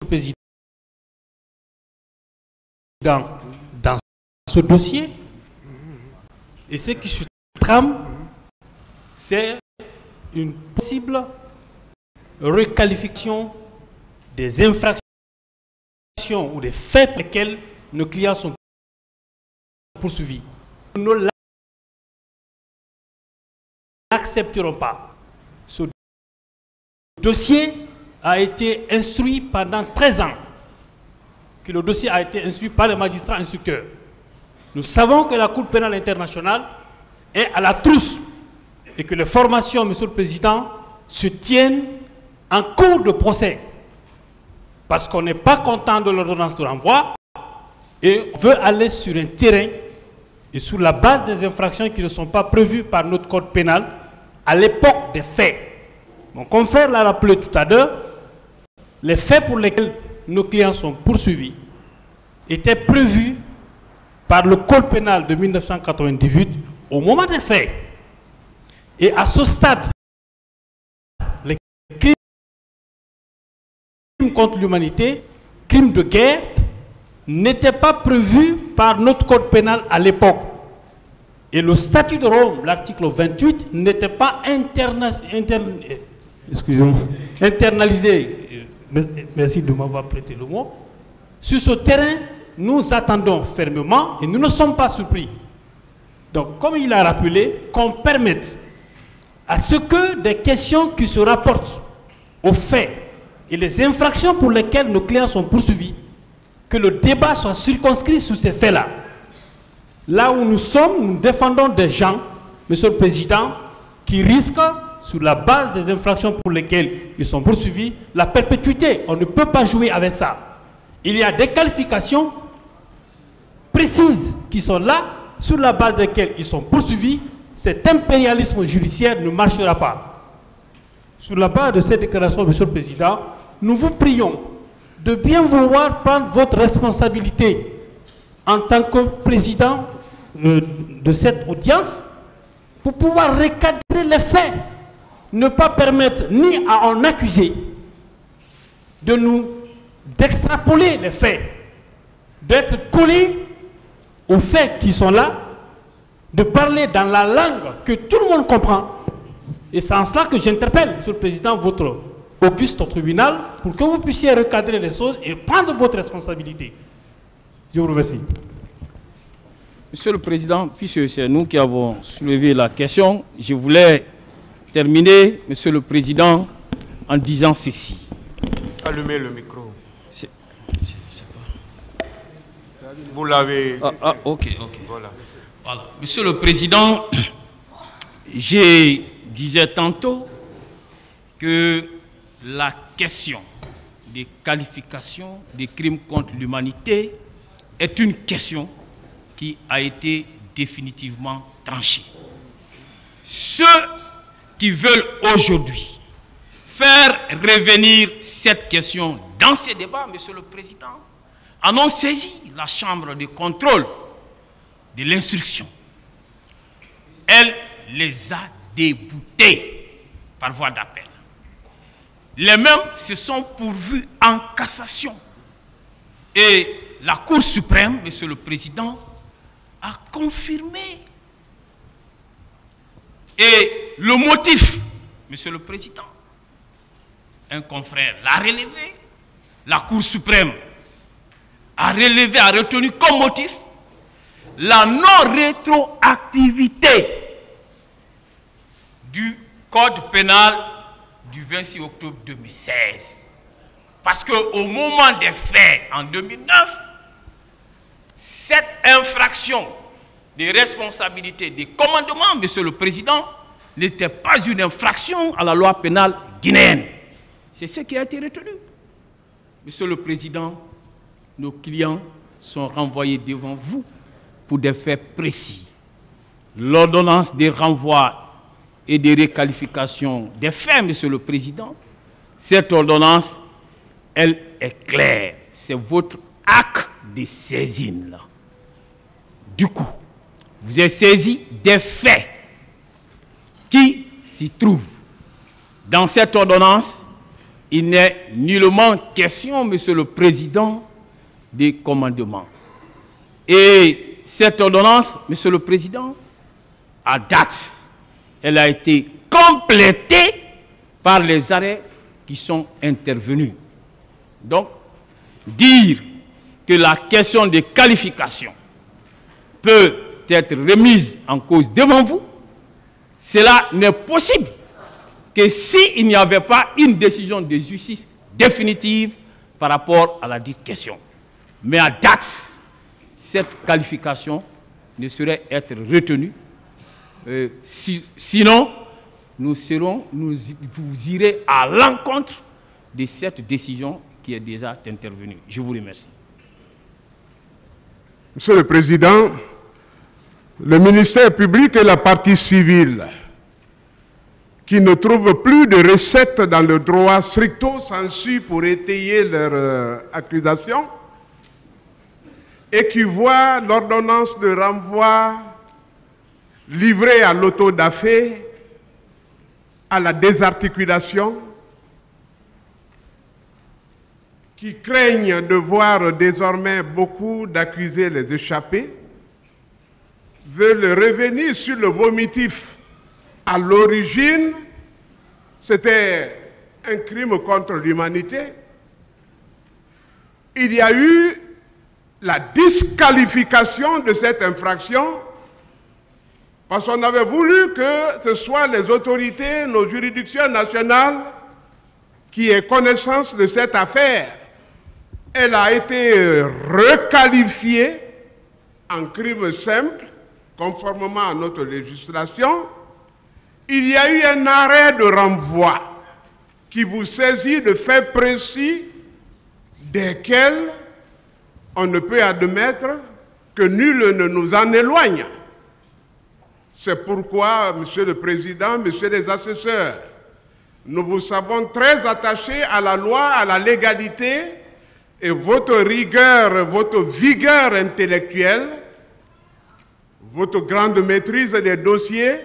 le Président, dans ce dossier, et ce qui se trame, c'est une possible requalification des infractions ou des faits pour lesquels nos clients sont poursuivis. Nous ne l'accepterons pas. Ce dossier a été instruit pendant 13 ans. Que le dossier a été instruit par les magistrats instructeurs. Nous savons que la Cour pénale internationale est à la trousse et que les formations, Monsieur le Président, se tiennent en cours de procès. Parce qu'on n'est pas content de l'ordonnance de renvoi et on veut aller sur un terrain et sur la base des infractions qui ne sont pas prévues par notre code pénal à l'époque des faits. Mon confrère l'a rappelé tout à l'heure, les faits pour lesquels nos clients sont poursuivis étaient prévus par le code pénal de 1998 au moment des faits. Et à ce stade, les crimes contre l'humanité, crimes de guerre, n'étaient pas prévus par notre code pénal à l'époque. Et le statut de Rome, l'article 28, n'était pas internalisé, merci de m'avoir prêté le mot. Sur ce terrain, nous attendons fermement et nous ne sommes pas surpris. Donc, comme il a rappelé, qu'on permette à ce que des questions qui se rapportent aux faits et les infractions pour lesquelles nos clients sont poursuivis, que le débat soit circonscrit sur ces faits-là. Là où nous sommes, nous défendons des gens, Monsieur le Président, qui risquent, sur la base des infractions pour lesquelles ils sont poursuivis, la perpétuité. On ne peut pas jouer avec ça. Il y a des qualifications précises qui sont là, sur la base desquelles ils sont poursuivis. Cet impérialisme judiciaire ne marchera pas. Sur la base de cette déclaration, Monsieur le Président, nous vous prions de bien vouloir prendre votre responsabilité en tant que président de cette audience pour pouvoir recadrer les faits, ne pas permettre ni à un accusé d'extrapoler les faits, d'être collé aux faits qui sont là, de parler dans la langue que tout le monde comprend. Et c'est en cela que j'interpelle, Monsieur le Président, votre auguste tribunal, pour que vous puissiez recadrer les choses et prendre votre responsabilité. Je vous remercie. Monsieur le Président, puisque c'est nous qui avons soulevé la question, je voulais terminer, Monsieur le Président, en disant ceci. Allumez le micro. Vous l'avez... Ok. Voilà. Monsieur le Président, je disais tantôt que la question des qualifications des crimes contre l'humanité est une question qui a été définitivement tranchée. Ceux qui veulent aujourd'hui faire revenir cette question dans ces débats, Monsieur le Président, en ont saisi la Chambre de contrôle de l'instruction. Elle les a déboutés par voie d'appel. Les mêmes se sont pourvus en cassation. Et la Cour suprême, Monsieur le Président, a confirmé. Et le motif, Monsieur le Président, un confrère l'a relevé, la Cour suprême a relevé, a retenu comme motif la non-rétroactivité du Code pénal du 26 octobre 2016. Parce qu'au moment des faits, en 2009, cette infraction des responsabilités des commandements, Monsieur le Président, n'était pas une infraction à la loi pénale guinéenne. C'est ce qui a été retenu. Monsieur le Président, nos clients sont renvoyés devant vous pour des faits précis. L'ordonnance des renvois et des requalifications des faits, Monsieur le Président, cette ordonnance, elle est claire. C'est votre acte de saisine là. Du coup, vous avez saisi des faits qui s'y trouvent. Dans cette ordonnance, il n'est nullement question, Monsieur le Président, de commandement. Et cette ordonnance, Monsieur le Président, à date, elle a été complétée par les arrêts qui sont intervenus. Donc, dire que la question des qualifications peut être remise en cause devant vous, cela n'est possible que s'il n'y avait pas une décision de justice définitive par rapport à la dite question. Mais à date, cette qualification ne saurait être retenue. Sinon, vous irez à l'encontre de cette décision qui est déjà intervenue. Je vous remercie. Monsieur le Président, le ministère public et la partie civile qui ne trouvent plus de recettes dans le droit stricto sensu pour étayer leur accusation et qui voient l'ordonnance de renvoi livrée à l'autodafé, à la désarticulation, qui craignent de voir désormais beaucoup d'accusés les échapper, veulent revenir sur le vomitif. À l'origine, c'était un crime contre l'humanité. Il y a eu la disqualification de cette infraction parce qu'on avait voulu que ce soit les autorités, nos juridictions nationales qui aient connaissance de cette affaire. Elle a été requalifiée en crime simple, conformément à notre législation. Il y a eu un arrêt de renvoi qui vous saisit de faits précis desquels on ne peut admettre que nul ne nous en éloigne. C'est pourquoi, Monsieur le Président, Messieurs les assesseurs, nous vous savons très attachés à la loi, à la légalité, et votre rigueur, votre vigueur intellectuelle, votre grande maîtrise des dossiers,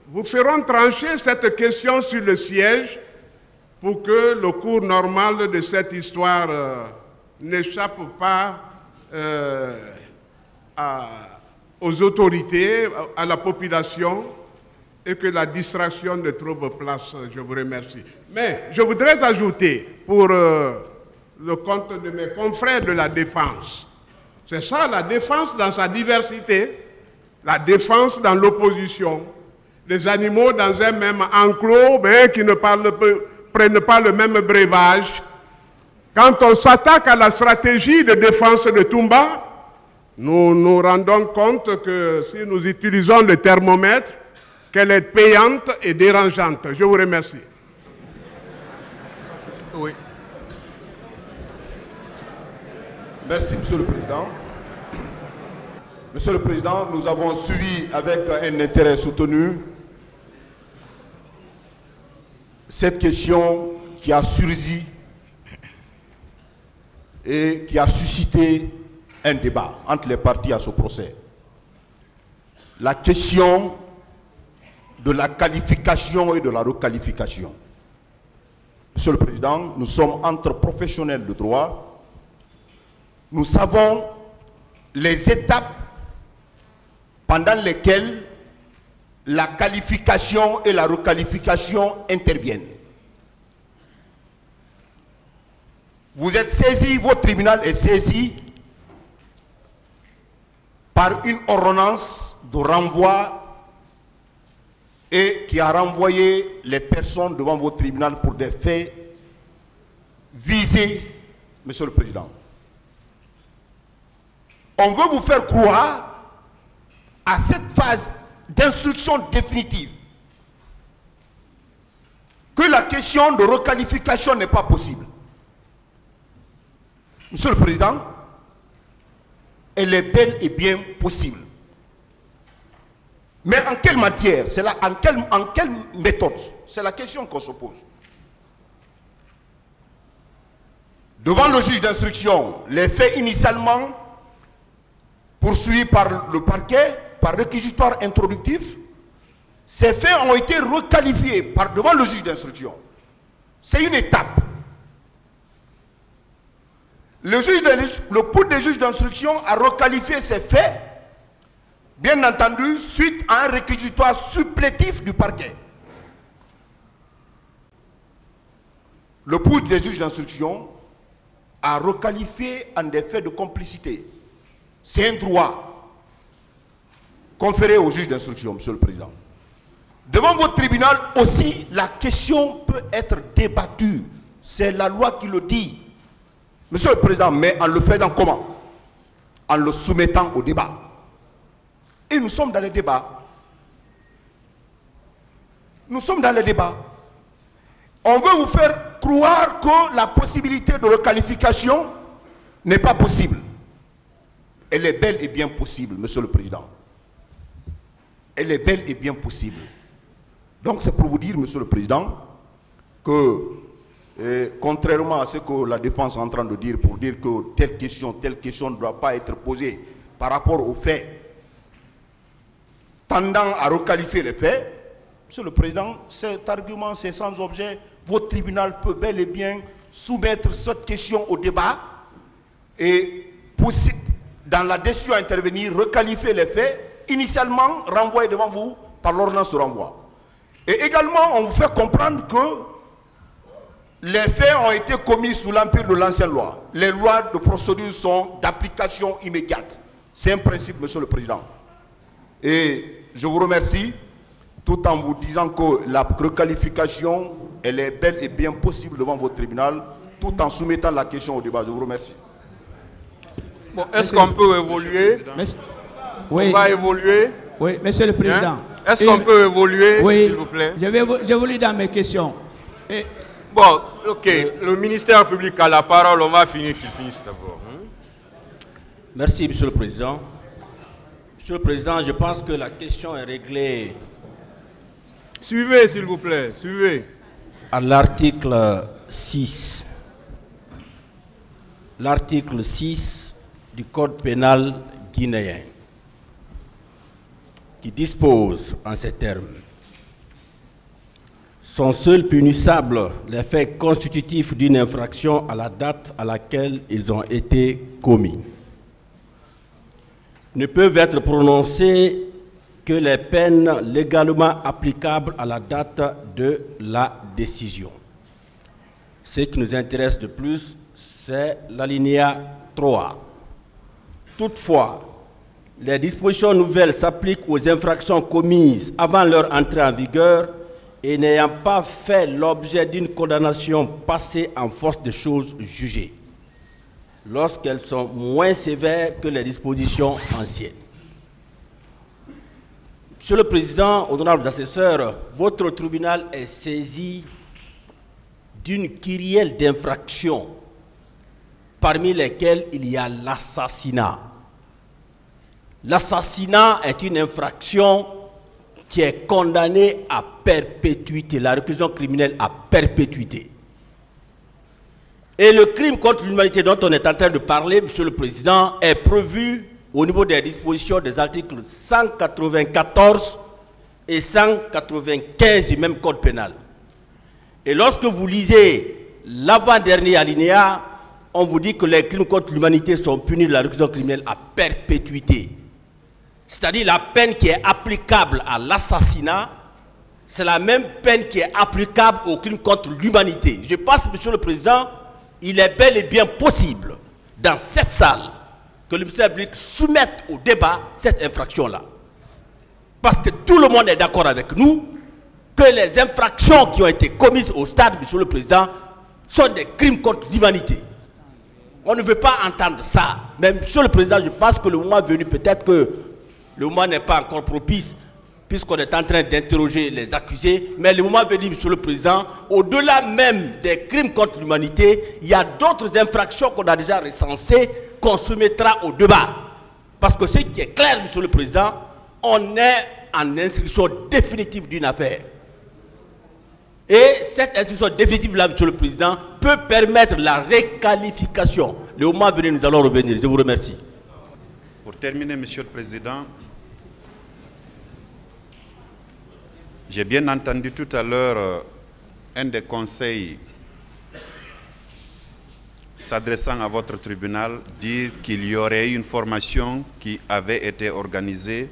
vous feront trancher cette question sur le siège pour que le cours normal de cette histoire n'échappe pas aux autorités, à la population, et que la distraction ne trouve place. Je vous remercie. Mais je voudrais ajouter, pour le compte de mes confrères de la défense, c'est ça la défense dans sa diversité, la défense dans l'opposition, les animaux dans un même enclos, mais qui ne prennent pas le même breuvage. Quand on s'attaque à la stratégie de défense de Toumba, nous nous rendons compte que si nous utilisons le thermomètre, qu'elle est payante et dérangeante. Je vous remercie. Oui. Merci, Monsieur le Président. Monsieur le Président, nous avons suivi avec un intérêt soutenu cette question qui a surgi et qui a suscité un débat entre les parties à ce procès. La question de la qualification et de la requalification. Monsieur le Président, nous sommes entre professionnels de droit. Nous savons les étapes pendant lesquelles la qualification et la requalification interviennent. Vous êtes saisi, votre tribunal est saisi par une ordonnance de renvoi et qui a renvoyé les personnes devant votre tribunal pour des faits visés, Monsieur le Président. On veut vous faire croire à cette phase d'instruction définitive que la question de requalification n'est pas possible. Monsieur le Président, elle est bel et bien possible. Mais en quelle matière? C'est là, en quelle méthode? C'est la question qu'on se pose. Devant le juge d'instruction, les faits initialement poursuivis par le parquet, par réquisitoire introductif, ces faits ont été requalifiés devant le juge d'instruction C'est une étape. Le pool des juges d'instruction a requalifié ces faits, bien entendu, suite à un réquisitoire supplétif du parquet. Le pool des juges d'instruction a requalifié en des faits de complicité. C'est un droit conféré aux juges d'instruction, Monsieur le Président. Devant votre tribunal aussi, la question peut être débattue. C'est la loi qui le dit. Monsieur le Président, mais en le faisant comment? En le soumettant au débat. Et nous sommes dans les débats. Nous sommes dans les débats. On veut vous faire croire que la possibilité de requalification n'est pas possible. Elle est belle et bien possible, Monsieur le Président. Elle est belle et bien possible. Donc c'est pour vous dire, Monsieur le Président, que contrairement à ce que la défense est en train de dire, pour dire que telle question ne doit pas être posée par rapport aux faits, tendant à requalifier les faits, Monsieur le Président, cet argument c'est sans objet. Votre tribunal peut bel et bien soumettre cette question au débat et dans la décision à intervenir, requalifier les faits, initialement renvoyer devant vous par l'ordonnance de renvoi. Et également, on vous fait comprendre que les faits ont été commis sous l'empire de l'ancienne loi. Les lois de procédure sont d'application immédiate. C'est un principe, Monsieur le Président. Et je vous remercie, tout en vous disant que la requalification, elle est belle et bien possible devant votre tribunal, tout en soumettant la question au débat. Je vous remercie. Bon, est-ce qu'on peut évoluer? Oui. On va évoluer? Oui, Monsieur le Président. Hein? Est-ce qu'on peut évoluer, oui, s'il vous plaît? Je vous lis dans mes questions. Et... Bon, ok. Le ministère public a la parole. On va finir qu'il finisse d'abord. Merci, Monsieur le Président. Monsieur le Président, je pense que la question est réglée. Suivez, s'il vous plaît. Suivez. À l'article 6. L'article 6 du Code pénal guinéen, qui dispose en ces termes: sont seuls punissables les faits constitutifs d'une infraction à la date à laquelle ils ont été commis. Ne peuvent être prononcées que les peines légalement applicables à la date de la décision. Ce qui nous intéresse de plus, c'est l'alinéa 3. Toutefois, les dispositions nouvelles s'appliquent aux infractions commises avant leur entrée en vigueur et n'ayant pas fait l'objet d'une condamnation passée en force de choses jugées, lorsqu'elles sont moins sévères que les dispositions anciennes. Monsieur le Président, honorables assesseurs, votre tribunal est saisi d'une kyrielle d'infractions, parmi lesquelles il y a l'assassinat. L'assassinat est une infraction qui est condamnée à perpétuité, la réclusion criminelle à perpétuité. Et le crime contre l'humanité dont on est en train de parler, Monsieur le Président, est prévu au niveau des dispositions des articles 194 et 195 du même code pénal. Et lorsque vous lisez l'avant-dernier alinéa, on vous dit que les crimes contre l'humanité sont punis de la réclusion criminelle à perpétuité. C'est-à-dire la peine qui est applicable à l'assassinat, c'est la même peine qui est applicable aux crimes contre l'humanité. Je pense, Monsieur le Président, il est bel et bien possible, dans cette salle, que le ministère public soumette au débat cette infraction-là. Parce que tout le monde est d'accord avec nous que les infractions qui ont été commises au stade, Monsieur le Président, sont des crimes contre l'humanité. On ne veut pas entendre ça. Mais Monsieur le Président, je pense que le moment est venu, peut-être que le moment n'est pas encore propice, puisqu'on est en train d'interroger les accusés, mais le moment est venu, Monsieur le Président, au-delà même des crimes contre l'humanité, il y a d'autres infractions qu'on a déjà recensées, qu'on soumettra au débat. Parce que ce qui est clair, Monsieur le Président, on est en instruction définitive d'une affaire. Et cette instruction définitive-là, Monsieur le Président, peut permettre la requalification. Le moment venu, nous allons revenir. Je vous remercie. Pour terminer, Monsieur le Président, j'ai bien entendu tout à l'heure un des conseils s'adressant à votre tribunal, dire qu'il y aurait eu une formation qui avait été organisée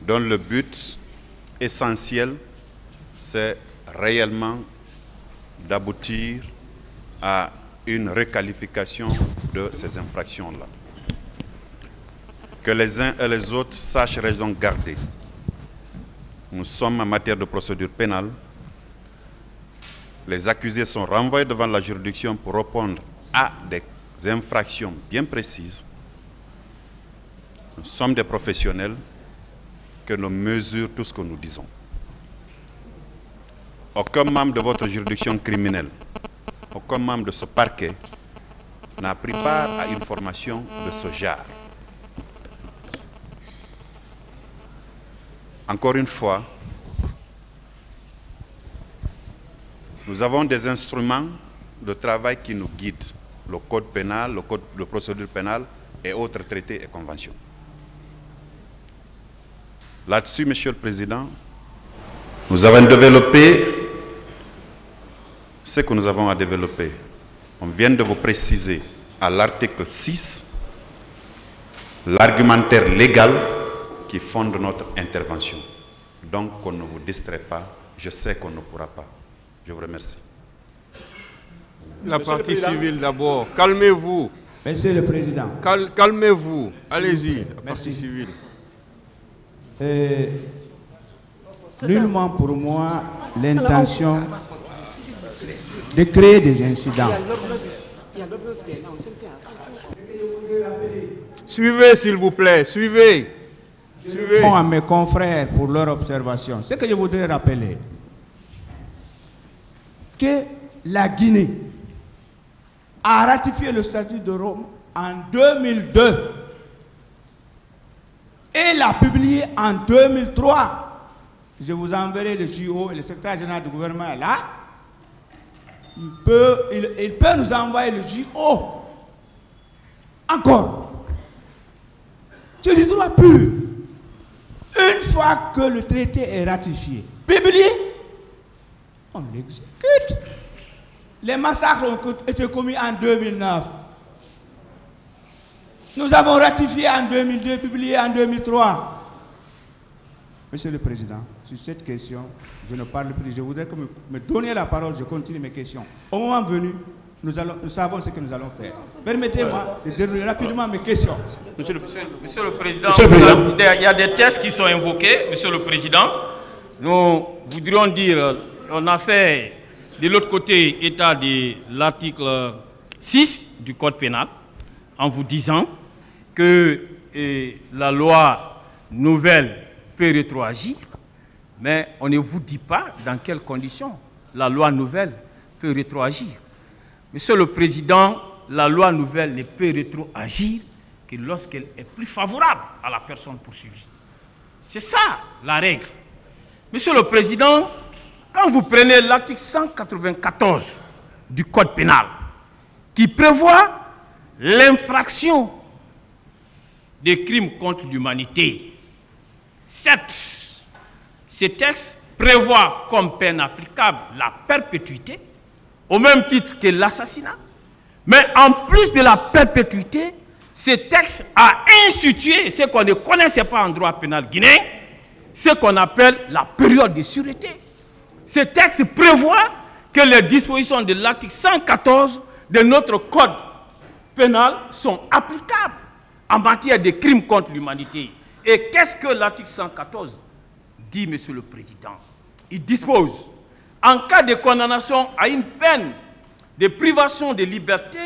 dont le but essentiel, c'est réellement d'aboutir à une requalification de ces infractions-là. Que les uns et les autres sachent raison garder. Nous sommes en matière de procédure pénale. Les accusés sont renvoyés devant la juridiction pour répondre à des infractions bien précises. Nous sommes des professionnels, que nous mesurons tout ce que nous disons. Aucun membre de votre juridiction criminelle, aucun membre de ce parquet n'a pris part à une formation de ce genre. Encore une fois, nous avons des instruments de travail qui nous guident, le code pénal, le code de procédure pénale et autres traités et conventions. Là-dessus, Monsieur le Président, nous avons développé ce que nous avons à développer. On vient de vous préciser à l'article 6 l'argumentaire légal qui fonde notre intervention. Donc, qu'on ne vous distrait pas. Je sais qu'on ne pourra pas. Je vous remercie. La partie civile d'abord. Calmez-vous. Monsieur le Président. Calmez-vous. Allez-y, la partie civile. Nullement pour moi l'intention de créer des incidents. Suivez, s'il vous plaît, suivez. Suivez. À mes confrères pour leur observation, ce que je voudrais rappeler, que la Guinée a ratifié le statut de Rome en 2002 et l'a publié en 2003. Je vous enverrai le JO et le secrétaire général du gouvernement est là. Il peut nous envoyer le JO. Encore. C'est du droit pur. Une fois que le traité est ratifié, publié, on l'exécute. Les massacres ont été commis en 2009. Nous avons ratifié en 2002, publié en 2003. Monsieur le Président, sur cette question, je ne parle plus. Je voudrais que vous me donniez la parole, je continue mes questions. Au moment venu, nous savons ce que nous allons faire. Permettez-moi de dérouler rapidement mes questions. Monsieur le Président, il y a des tests qui sont invoqués, Monsieur le Président. Nous voudrions dire, on a fait de l'autre côté état de l'article 6 du Code pénal, en vous disant que la loi nouvelle peut rétroagir, mais on ne vous dit pas dans quelles conditions la loi nouvelle peut rétroagir. Monsieur le Président, la loi nouvelle ne peut rétroagir que lorsqu'elle est plus favorable à la personne poursuivie. C'est ça la règle. Monsieur le Président, quand vous prenez l'article 194 du Code pénal, qui prévoit l'infraction des crimes contre l'humanité, ce texte prévoit comme peine applicable la perpétuité, au même titre que l'assassinat. Mais en plus de la perpétuité, ce texte a institué ce qu'on ne connaissait pas en droit pénal guinéen, ce qu'on appelle la période de sûreté. Ce texte prévoit que les dispositions de l'article 114 de notre code pénal sont applicables en matière de crimes contre l'humanité. Et qu'est-ce que l'article 114 dit, Monsieur le Président? Il dispose, en cas de condamnation à une peine de privation de liberté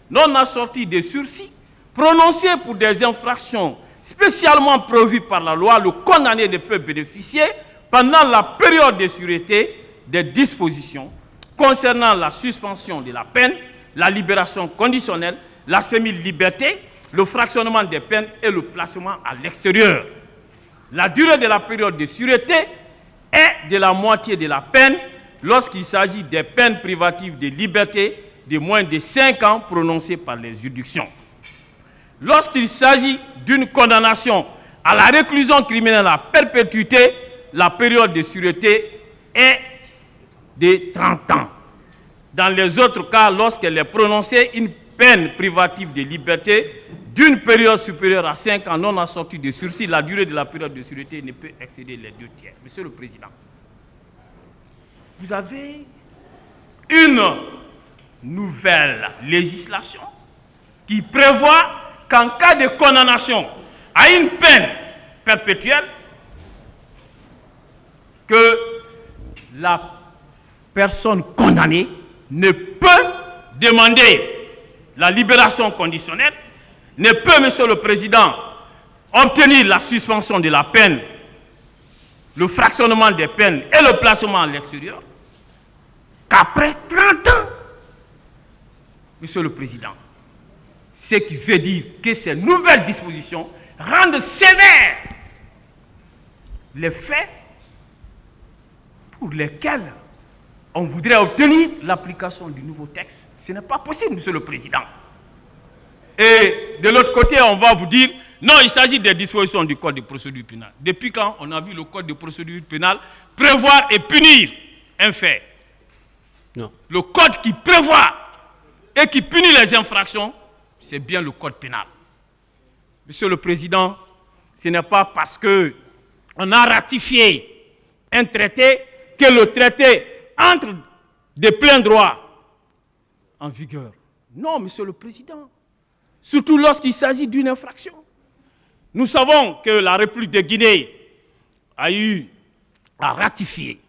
non assortie de sursis, prononcée pour des infractions spécialement prévues par la loi, le condamné ne peut bénéficier pendant la période de sûreté des dispositions concernant la suspension de la peine, la libération conditionnelle, la semi-liberté, le fractionnement des peines et le placement à l'extérieur. La durée de la période de sûreté est de la moitié de la peine lorsqu'il s'agit des peines privatives de liberté de moins de 5 ans prononcées par les juridictions. Lorsqu'il s'agit d'une condamnation à la réclusion criminelle à perpétuité, la période de sûreté est de 30 ans. Dans les autres cas, lorsqu'elle est prononcée une peine privative de liberté d'une période supérieure à 5 ans non assortie de sursis, la durée de la période de sûreté ne peut excéder les 2 tiers. Monsieur le Président, vous avez une nouvelle législation qui prévoit qu'en cas de condamnation à une peine perpétuelle, que la personne condamnée ne peut demander la libération conditionnelle, ne peut, Monsieur le Président, obtenir la suspension de la peine, le fractionnement des peines et le placement à l'extérieur, qu'après 30 ans. Monsieur le Président, ce qui veut dire que ces nouvelles dispositions rendent sévères les faits pour lesquels on voudrait obtenir l'application du nouveau texte. Ce n'est pas possible, Monsieur le Président. Et de l'autre côté, on va vous dire, non, il s'agit des dispositions du Code de procédure pénale. Depuis quand on a vu le Code de procédure pénale prévoir et punir un fait? Non. Le Code qui prévoit et qui punit les infractions, c'est bien le Code pénal. Monsieur le Président, ce n'est pas parce qu'on a ratifié un traité que le traité entre de plein droit en vigueur. Non, Monsieur le Président. Surtout lorsqu'il s'agit d'une infraction. Nous savons que la République de Guinée a eu à ratifier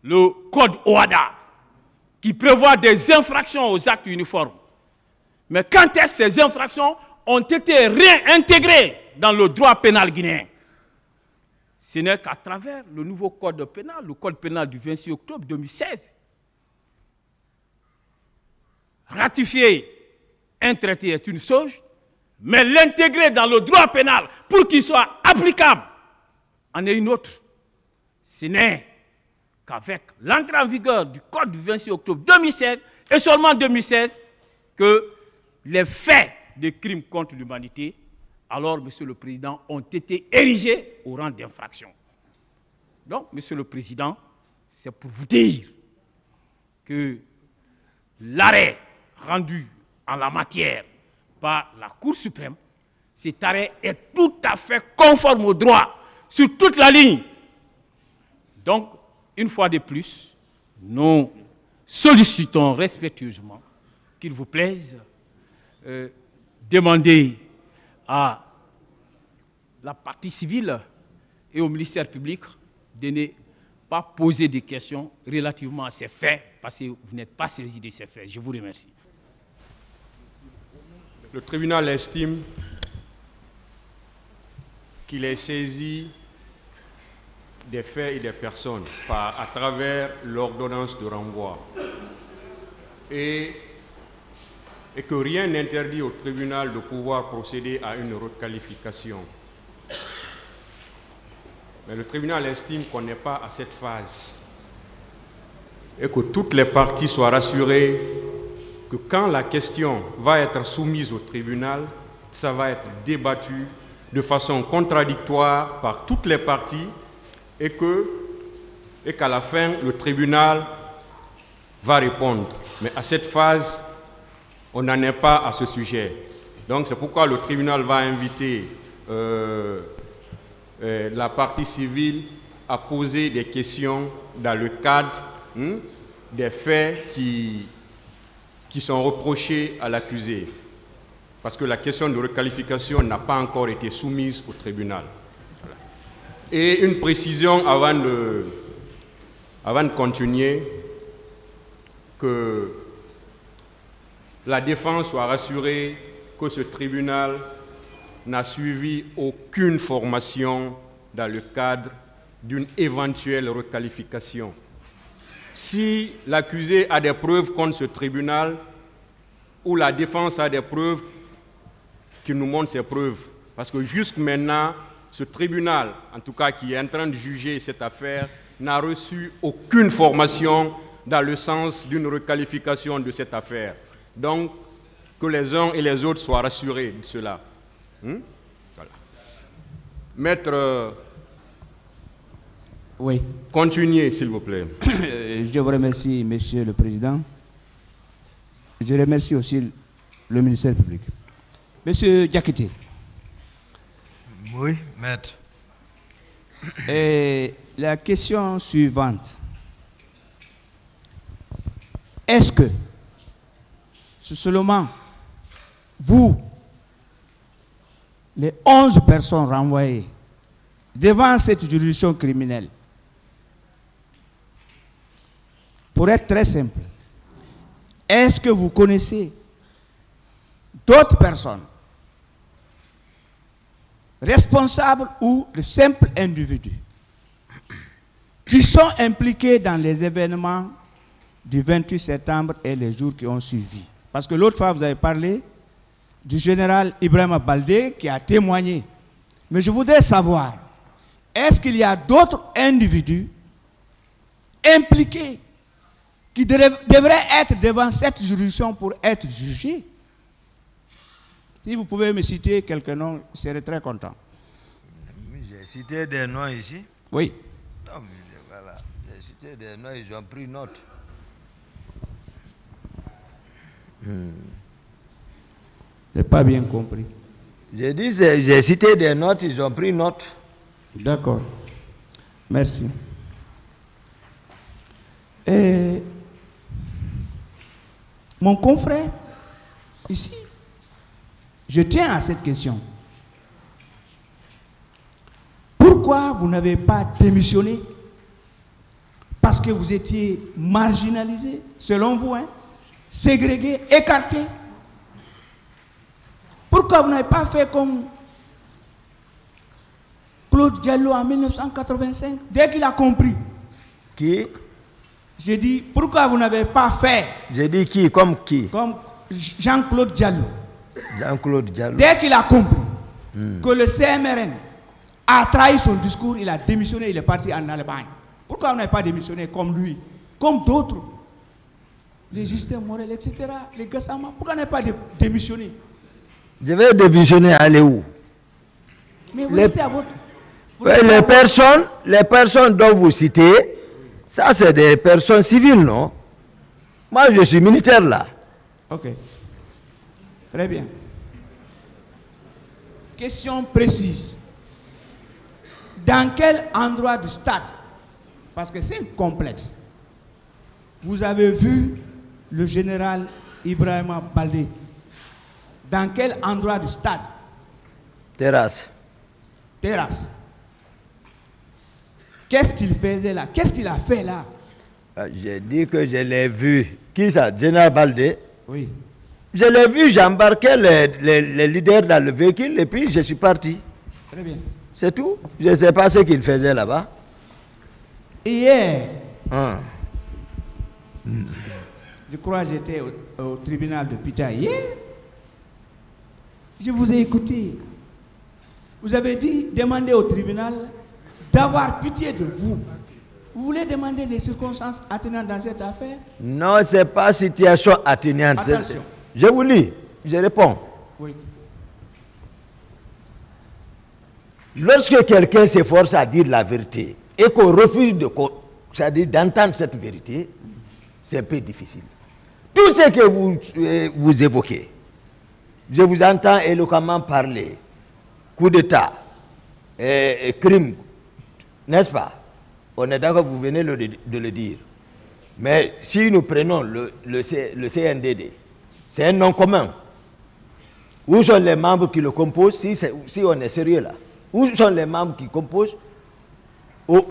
le Code OHADA qui prévoit des infractions aux actes uniformes. Mais quand est-ce que ces infractions ont été réintégrées dans le droit pénal guinéen? Ce n'est qu'à travers le nouveau code pénal, le code pénal du 26 octobre 2016. Ratifier un traité est une chose, mais l'intégrer dans le droit pénal pour qu'il soit applicable en est une autre. Ce n'est qu'avec l'entrée en vigueur du code du 26 octobre 2016 et seulement en 2016 que les faits de crimes contre l'humanité, alors, Monsieur le Président, ont été érigés au rang d'infraction. Donc, Monsieur le Président, c'est pour vous dire que l'arrêt rendu en la matière par la Cour suprême, cet arrêt est tout à fait conforme au droit sur toute la ligne. Donc, une fois de plus, nous sollicitons respectueusement qu'il vous plaise demander à la partie civile et au ministère public de ne pas poser de questions relativement à ces faits, parce que vous n'êtes pas saisi de ces faits. Je vous remercie. Le tribunal estime qu'il est saisi des faits et des personnes à travers l'ordonnance de renvoi et que rien n'interdit au tribunal de pouvoir procéder à une requalification. Mais le tribunal estime qu'on n'est pas à cette phase et que toutes les parties soient rassurées que quand la question va être soumise au tribunal, ça va être débattu de façon contradictoire par toutes les parties et qu'à la fin, le tribunal va répondre. Mais à cette phase, on n'en est pas à ce sujet. Donc c'est pourquoi le tribunal va inviter la partie civile à poser des questions dans le cadre des faits qui sont reprochés à l'accusé. Parce que la question de requalification n'a pas encore été soumise au tribunal. Voilà. Et une précision avant de continuer, que la défense soit rassurée que ce tribunal n'a suivi aucune formation dans le cadre d'une éventuelle requalification. Si l'accusé a des preuves contre ce tribunal, ou la défense a des preuves, qu'il nous montre ces preuves. Parce que jusqu'à maintenant, ce tribunal, en tout cas qui est en train de juger cette affaire, n'a reçu aucune formation dans le sens d'une requalification de cette affaire. Donc, que les uns et les autres soient rassurés de cela. Voilà. Maître, oui. Continuez, s'il vous plaît. Je vous remercie, Monsieur le Président. je remercie aussi le ministère public. Monsieur Diakité. Oui, maître. Et la question suivante. Est-ce que, seulement, vous, les 11 personnes renvoyées devant cette juridiction criminelle, pour être très simple, est-ce que vous connaissez d'autres personnes, responsables ou de simples individus, qui sont impliqués dans les événements du 28 septembre et les jours qui ont suivi? Parce que l'autre fois, vous avez parlé du général Ibrahima Baldé qui a témoigné. Mais je voudrais savoir, est-ce qu'il y a d'autres individus impliqués qui devraient être devant cette juridiction pour être jugés? Si vous pouvez me citer quelques noms, je serais très content. J'ai cité des noms ici. Oui. Non, mais voilà, j'ai cité des noms, ils ont pris note. Je n'ai pas bien compris. J'ai dit, j'ai cité des notes, ils ont pris note. D'accord. Merci. Et mon confrère, ici, je tiens à cette question. Pourquoi vous n'avez pas démissionné? Parce que vous étiez marginalisé, selon vous, hein? Ségrégué, écarté. Pourquoi vous n'avez pas fait comme Claude Diallo en 1985, dès qu'il a compris? Qui? J'ai dit, pourquoi vous n'avez pas fait? J'ai dit qui? Comme qui? Comme Jean-Claude Diallo. Jean-Claude Diallo. Dès qu'il a compris que le CMRN a trahi son discours, il a démissionné, il est parti en Allemagne. Pourquoi vous n'avez pas démissionné comme lui, comme d'autres, les Justin Morel, etc., les Gassama? Pourquoi vous n'avez pas démissionné? Je vais démissionner, aller où? Mais vous restez à votre... Les personnes dont vous citez, ça c'est des personnes civiles, non? Moi je suis militaire là. Ok. Très bien. Question précise. Dans quel endroit du stade, parce que c'est complexe, vous avez vu le général Ibrahima Baldé? Dans quel endroit du stade? Terrasse. Terrasse. Qu'est-ce qu'il faisait là? Qu'est-ce qu'il a fait là? J'ai dit que je l'ai vu. Qui ça? Général Baldé? Oui. Je l'ai vu, j'embarquais les leaders dans le véhicule et puis je suis parti. Très bien. C'est tout. Je ne sais pas ce qu'il faisait là-bas. Hier, je crois que j'étais au tribunal de Pita hier. Je vous ai écouté. Vous avez dit, demandez au tribunal d'avoir pitié de vous. Vous voulez demander les circonstances atténuantes dans cette affaire? Non, ce n'est pas situation atténuante. Attention. Je vous lis, je réponds. Oui. Lorsque quelqu'un s'efforce à dire la vérité et qu'on refuse d'entendre cette vérité, c'est un peu difficile. Tout ce que vous évoquez, je vous entends éloquemment parler, coup d'État, crime, n'est-ce pas? On est d'accord, vous venez de le dire. Mais si nous prenons le CNDD, c'est un nom commun. Où sont les membres qui le composent, si on est sérieux là? Où sont les membres qui composent?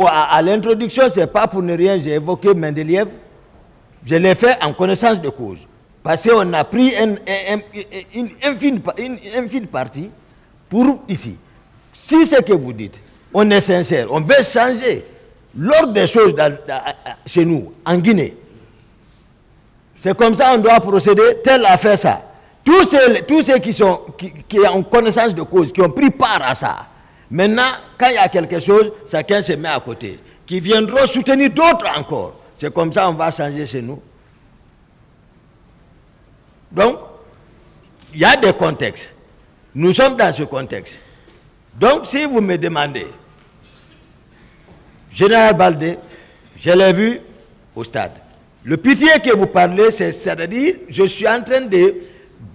À l'introduction, ce n'est pas pour ne rien, j'ai évoqué Mendeleev. Je l'ai fait en connaissance de cause. Parce qu'on a pris une infime partie pour ici. Si ce que vous dites, on est sincère, on veut changer l'ordre des choses chez nous, en Guinée. C'est comme ça qu'on doit procéder, tel a fait ça. Tous ceux qui ont connaissance de cause, qui ont pris part à ça, maintenant, quand il y a quelque chose, chacun se met à côté. Qui viendront soutenir d'autres encore. C'est comme ça qu'on va changer chez nous. Donc, il y a des contextes. Nous sommes dans ce contexte. Donc, si vous me demandez, Général Baldé, je l'ai vu au stade. Le pitié que vous parlez, c'est-à-dire, je suis en train de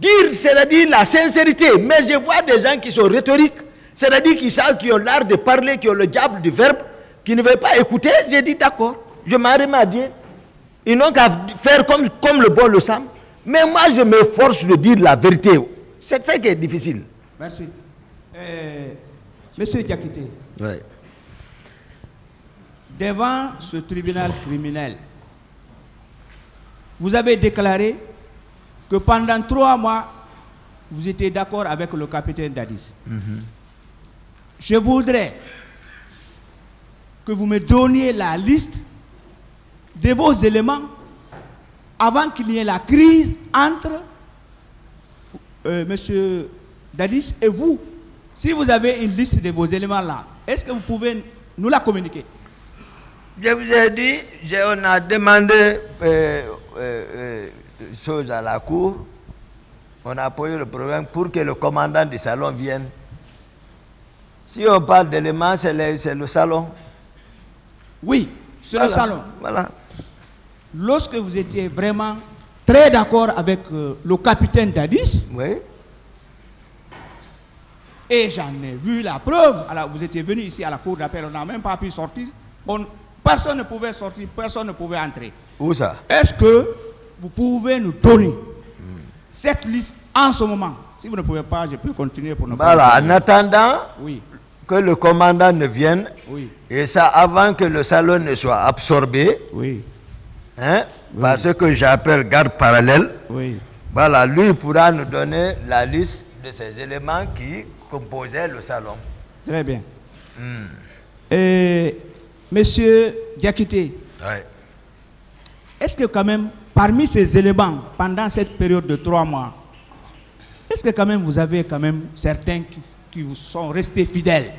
dire, c'est-à-dire la sincérité. Mais je vois des gens qui sont rhétoriques, c'est-à-dire qui savent, qui ont l'art de parler, qui ont le diable du verbe, qui ne veulent pas écouter. J'ai dit d'accord, je m'en remets à Dieu. Ils n'ont qu'à faire comme le bon le semble. Mais moi, je m'efforce de dire la vérité. C'est ça qui est difficile. Merci. Monsieur Diakité, oui. Devant ce tribunal criminel, vous avez déclaré que pendant 3 mois, vous étiez d'accord avec le capitaine Dadis. Je voudrais que vous me donniez la liste de vos éléments avant qu'il y ait la crise entre monsieur Dadis et vous. Si vous avez une liste de vos éléments là, est-ce que vous pouvez nous la communiquer? Je vous ai dit, on a demandé chose à la cour. On a posé le problème pour que le commandant du salon vienne. Si on parle d'éléments, c'est le salon. Oui, c'est voilà, le salon. Voilà. Lorsque vous étiez vraiment très d'accord avec le capitaine Dadis, oui. Et j'en ai vu la preuve. Alors, vous étiez venu ici à la cour d'appel, on n'a même pas pu sortir. Personne ne pouvait sortir, personne ne pouvait entrer. Où ça? Est-ce que vous pouvez nous donner cette liste en ce moment? Si vous ne pouvez pas, je peux continuer pour ne pas... Voilà, en attendant oui. que le commandant ne vienne, oui. Et ça avant que le salon ne soit absorbé, oui. Hein, oui. Parce que j'appelle garde parallèle, oui. Voilà, lui pourra nous donner la liste de ces éléments qui composaient le salon. Très bien. Monsieur Diakité, oui. Est-ce que quand même, parmi ces éléments, pendant cette période de 3 mois, est-ce que quand même vous avez quand même certains qui vous sont restés fidèles?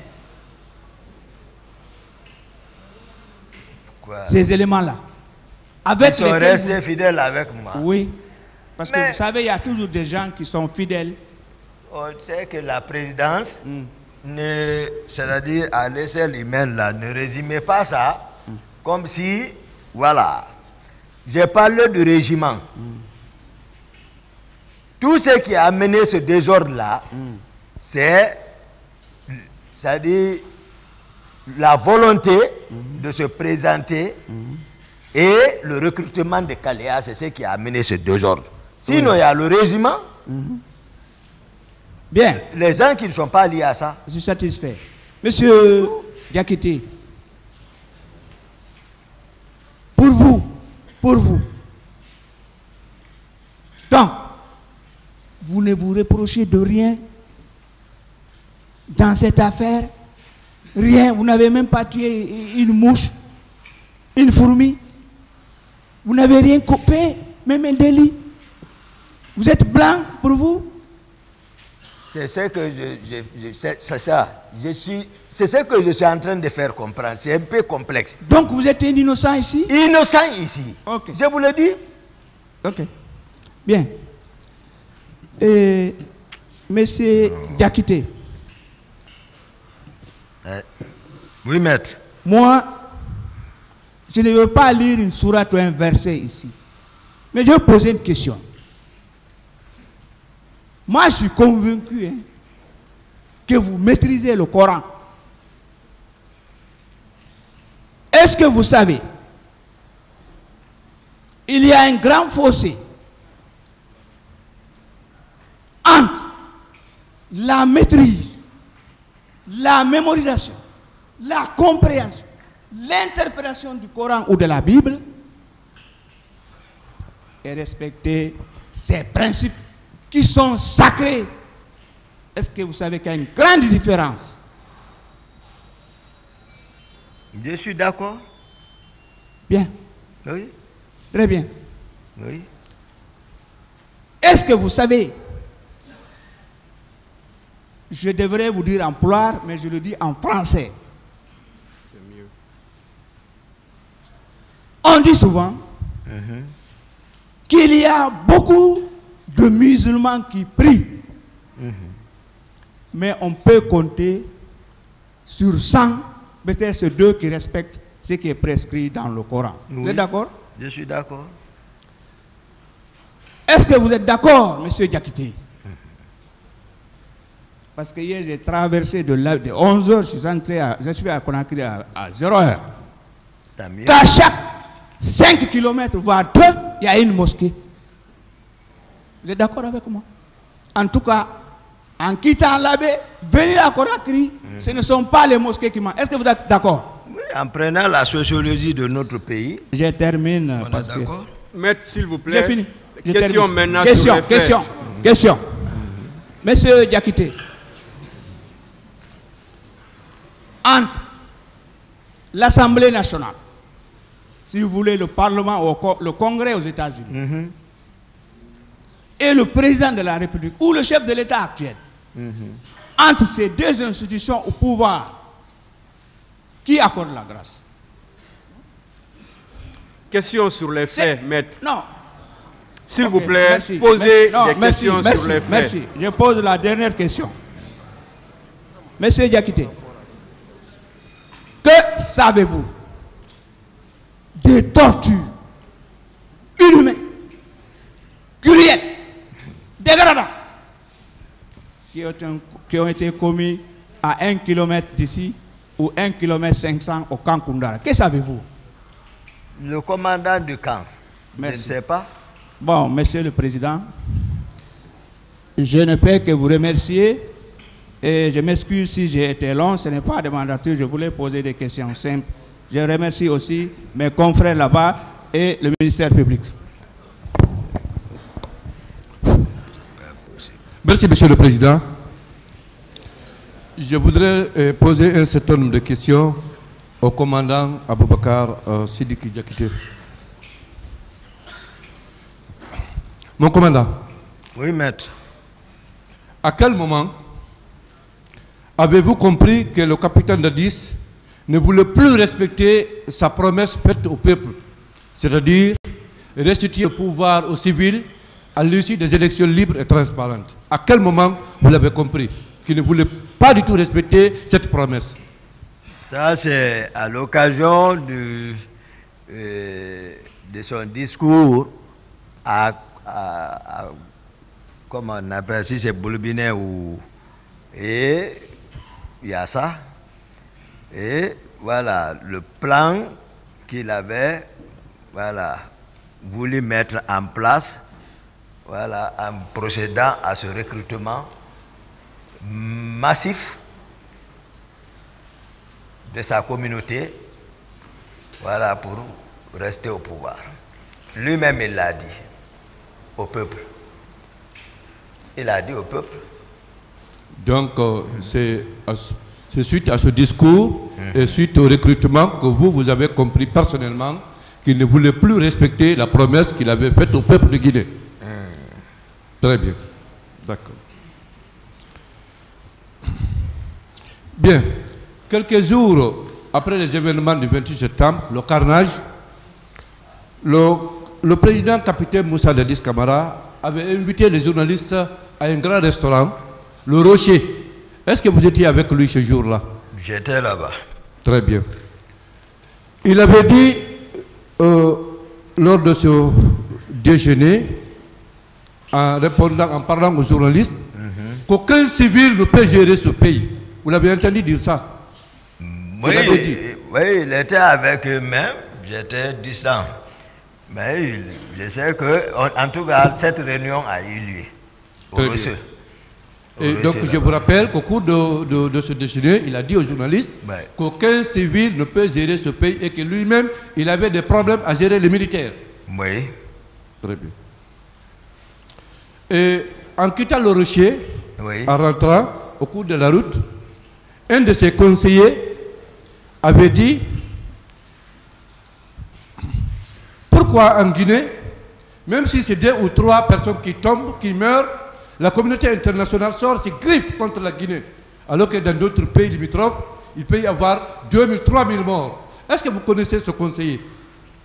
Quoi? Ces éléments-là. Ils sont restés fidèles avec moi. Oui. Parce que vous savez, il y a toujours des gens qui sont fidèles. On sait que la présidence, c'est-à-dire à l'échelle humaine, là, ne résumait pas ça comme si, voilà, j'ai parlé du régiment. Tout ce qui a amené ce désordre-là, c'est-à-dire la volonté de se présenter et le recrutement de Caléa, c'est ce qui a amené ce désordre. Sinon, il y a le régiment. Bien. Les gens qui ne sont pas liés à ça. Je suis satisfait. Monsieur Diakité, pour vous, donc, vous ne vous reprochez de rien dans cette affaire? Rien, vous n'avez même pas tué une mouche, une fourmi. Vous n'avez rien fait, même un délit. Vous êtes blanc pour vous? C'est ce que c'est ça. C'est ce que je suis en train de faire comprendre. C'est un peu complexe. Donc vous êtes un innocent ici? Innocent ici. Okay. Je vous le dis. Ok. Bien. Monsieur Diakité. Oui, maître. Moi, je ne veux pas lire une sourate ou un verset ici. Mais je vais poser une question. Moi, je suis convaincu que vous maîtrisez le Coran. Est-ce que vous savez, il y a un grand fossé entre la maîtrise, la mémorisation, la compréhension, l'interprétation du Coran ou de la Bible et respecter ces principes qui sont sacrés. Est-ce que vous savez qu'il y a une grande différence? Je suis d'accord. Bien. Oui. Très bien. Oui. Est-ce que vous savez, je devrais vous dire en pulaar, mais je le dis en français. C'est mieux. On dit souvent qu'il y a beaucoup de musulmans qui prient. Mais on peut compter sur 100, peut-être 2 qui respectent ce qui est prescrit dans le Coran. Oui. Vous êtes d'accord? Je suis d'accord. Est-ce que vous êtes d'accord, M. Diakité? Parce que hier, j'ai traversé de 11h, je suis à Conakry à 0h. Qu'à chaque 5 km, voire 2, il y a une mosquée. Vous êtes d'accord avec moi? En tout cas, en quittant Labé, venir à Conakry, ce ne sont pas les mosquées qui manquent. Est-ce que vous êtes d'accord? Oui, en prenant la sociologie de notre pays. Je termine. On est d'accord. Maître, s'il vous plaît. J'ai fini. Question maintenant sur les faits. Question. Monsieur Diakité, entre l'Assemblée nationale, si vous voulez le Parlement ou le Congrès aux États-Unis, et le président de la République ou le chef de l'État actuel, entre ces deux institutions au pouvoir, qui accorde la grâce? Question sur les faits, maître. Non. S'il vous plaît, posez des questions sur les faits. Merci. Je pose la dernière question. Monsieur Diakité, que savez-vous des tortures inhumaines, cruelles, dégradantes qui ont été commises à 1 km d'ici ou 1 km 500 au camp Koundara? Que savez-vous? Le commandant du camp. Merci. Je ne sais pas. Bon, Monsieur le Président, je ne peux que vous remercier et je m'excuse si j'ai été long, ce n'est pas de mandature, je voulais poser des questions simples. Je remercie aussi mes confrères là-bas et le ministère public. Merci, Monsieur le Président. Je voudrais poser un certain nombre de questions au commandant Aboubakar Sidiki Diakité. Mon commandant. Oui, maître. À quel moment avez-vous compris que le capitaine Dadis ne voulait plus respecter sa promesse faite au peuple, c'est-à-dire restituer le pouvoir aux civils à l'issue des élections libres et transparentes? À quel moment vous l'avez compris qu'il ne voulait pas du tout respecter cette promesse? Ça, c'est à l'occasion de son discours comment on appelle ça, c'est Boulbinet ou... Et il y a ça. Et voilà, le plan qu'il avait voulu mettre en place, voilà, en procédant à ce recrutement massif de sa communauté, voilà, pour rester au pouvoir. Lui-même, il l'a dit au peuple. Il a dit au peuple. Donc, c'est suite à ce discours et suite au recrutement que vous avez compris personnellement qu'il ne voulait plus respecter la promesse qu'il avait faite au peuple de Guinée. Très bien. D'accord. Bien. Quelques jours après les événements du 28 septembre, le carnage, le président capitaine Moussa Dadis Camara avait invité les journalistes à un grand restaurant, le Rocher. Est-ce que vous étiez avec lui ce jour-là? J'étais là-bas. Très bien. Il avait dit, lors de ce déjeuner, en répondant, en parlant aux journalistes, qu'aucun civil ne peut gérer ce pays. Vous l'avez entendu dire ça? Oui, il était avec eux-mêmes, j'étais distant. Mais je sais que, en tout cas, cette réunion a eu lieu. Et donc, je vous rappelle qu'au cours de ce déjeuner, il a dit aux journalistes qu'aucun civil ne peut gérer ce pays et que lui-même, il avait des problèmes à gérer les militaires. Oui. Très bien. Et en quittant le Rocher, en rentrant au cours de la route, un de ses conseillers avait dit: pourquoi en Guinée, même si c'est 2 ou 3 personnes qui tombent, qui meurent, la communauté internationale sort ses griffes contre la Guinée, alors que dans d'autres pays limitrophes, il peut y avoir 2000, 3000 morts. Est-ce que vous connaissez ce conseiller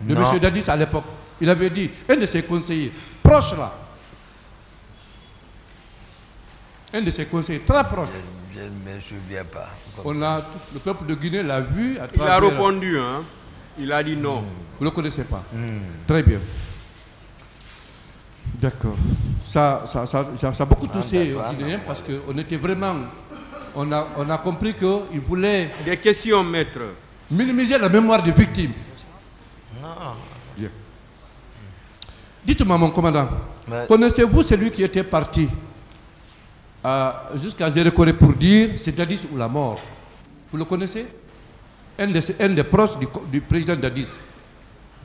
de M. Dadis à l'époque? Il avait dit, un de ses conseillers, proche là, un de ses conseillers très proche. Je ne me souviens pas. Le peuple de Guinée l'a vu à travers... Il a répondu, hein? Il a dit non. Vous ne le connaissez pas? Très bien. D'accord. Ça a beaucoup touché aux Guinéens parce qu'on était vraiment... On a compris qu'ils voulaient... Des questions, maître. Minimiser la mémoire des victimes. Non. Bien. Dites-moi, mon commandant, connaissez-vous celui qui était parti jusqu'à Zérekoré pour dire c'est Dadis ou la mort? Vous le connaissez? Un des proches du président Dadis.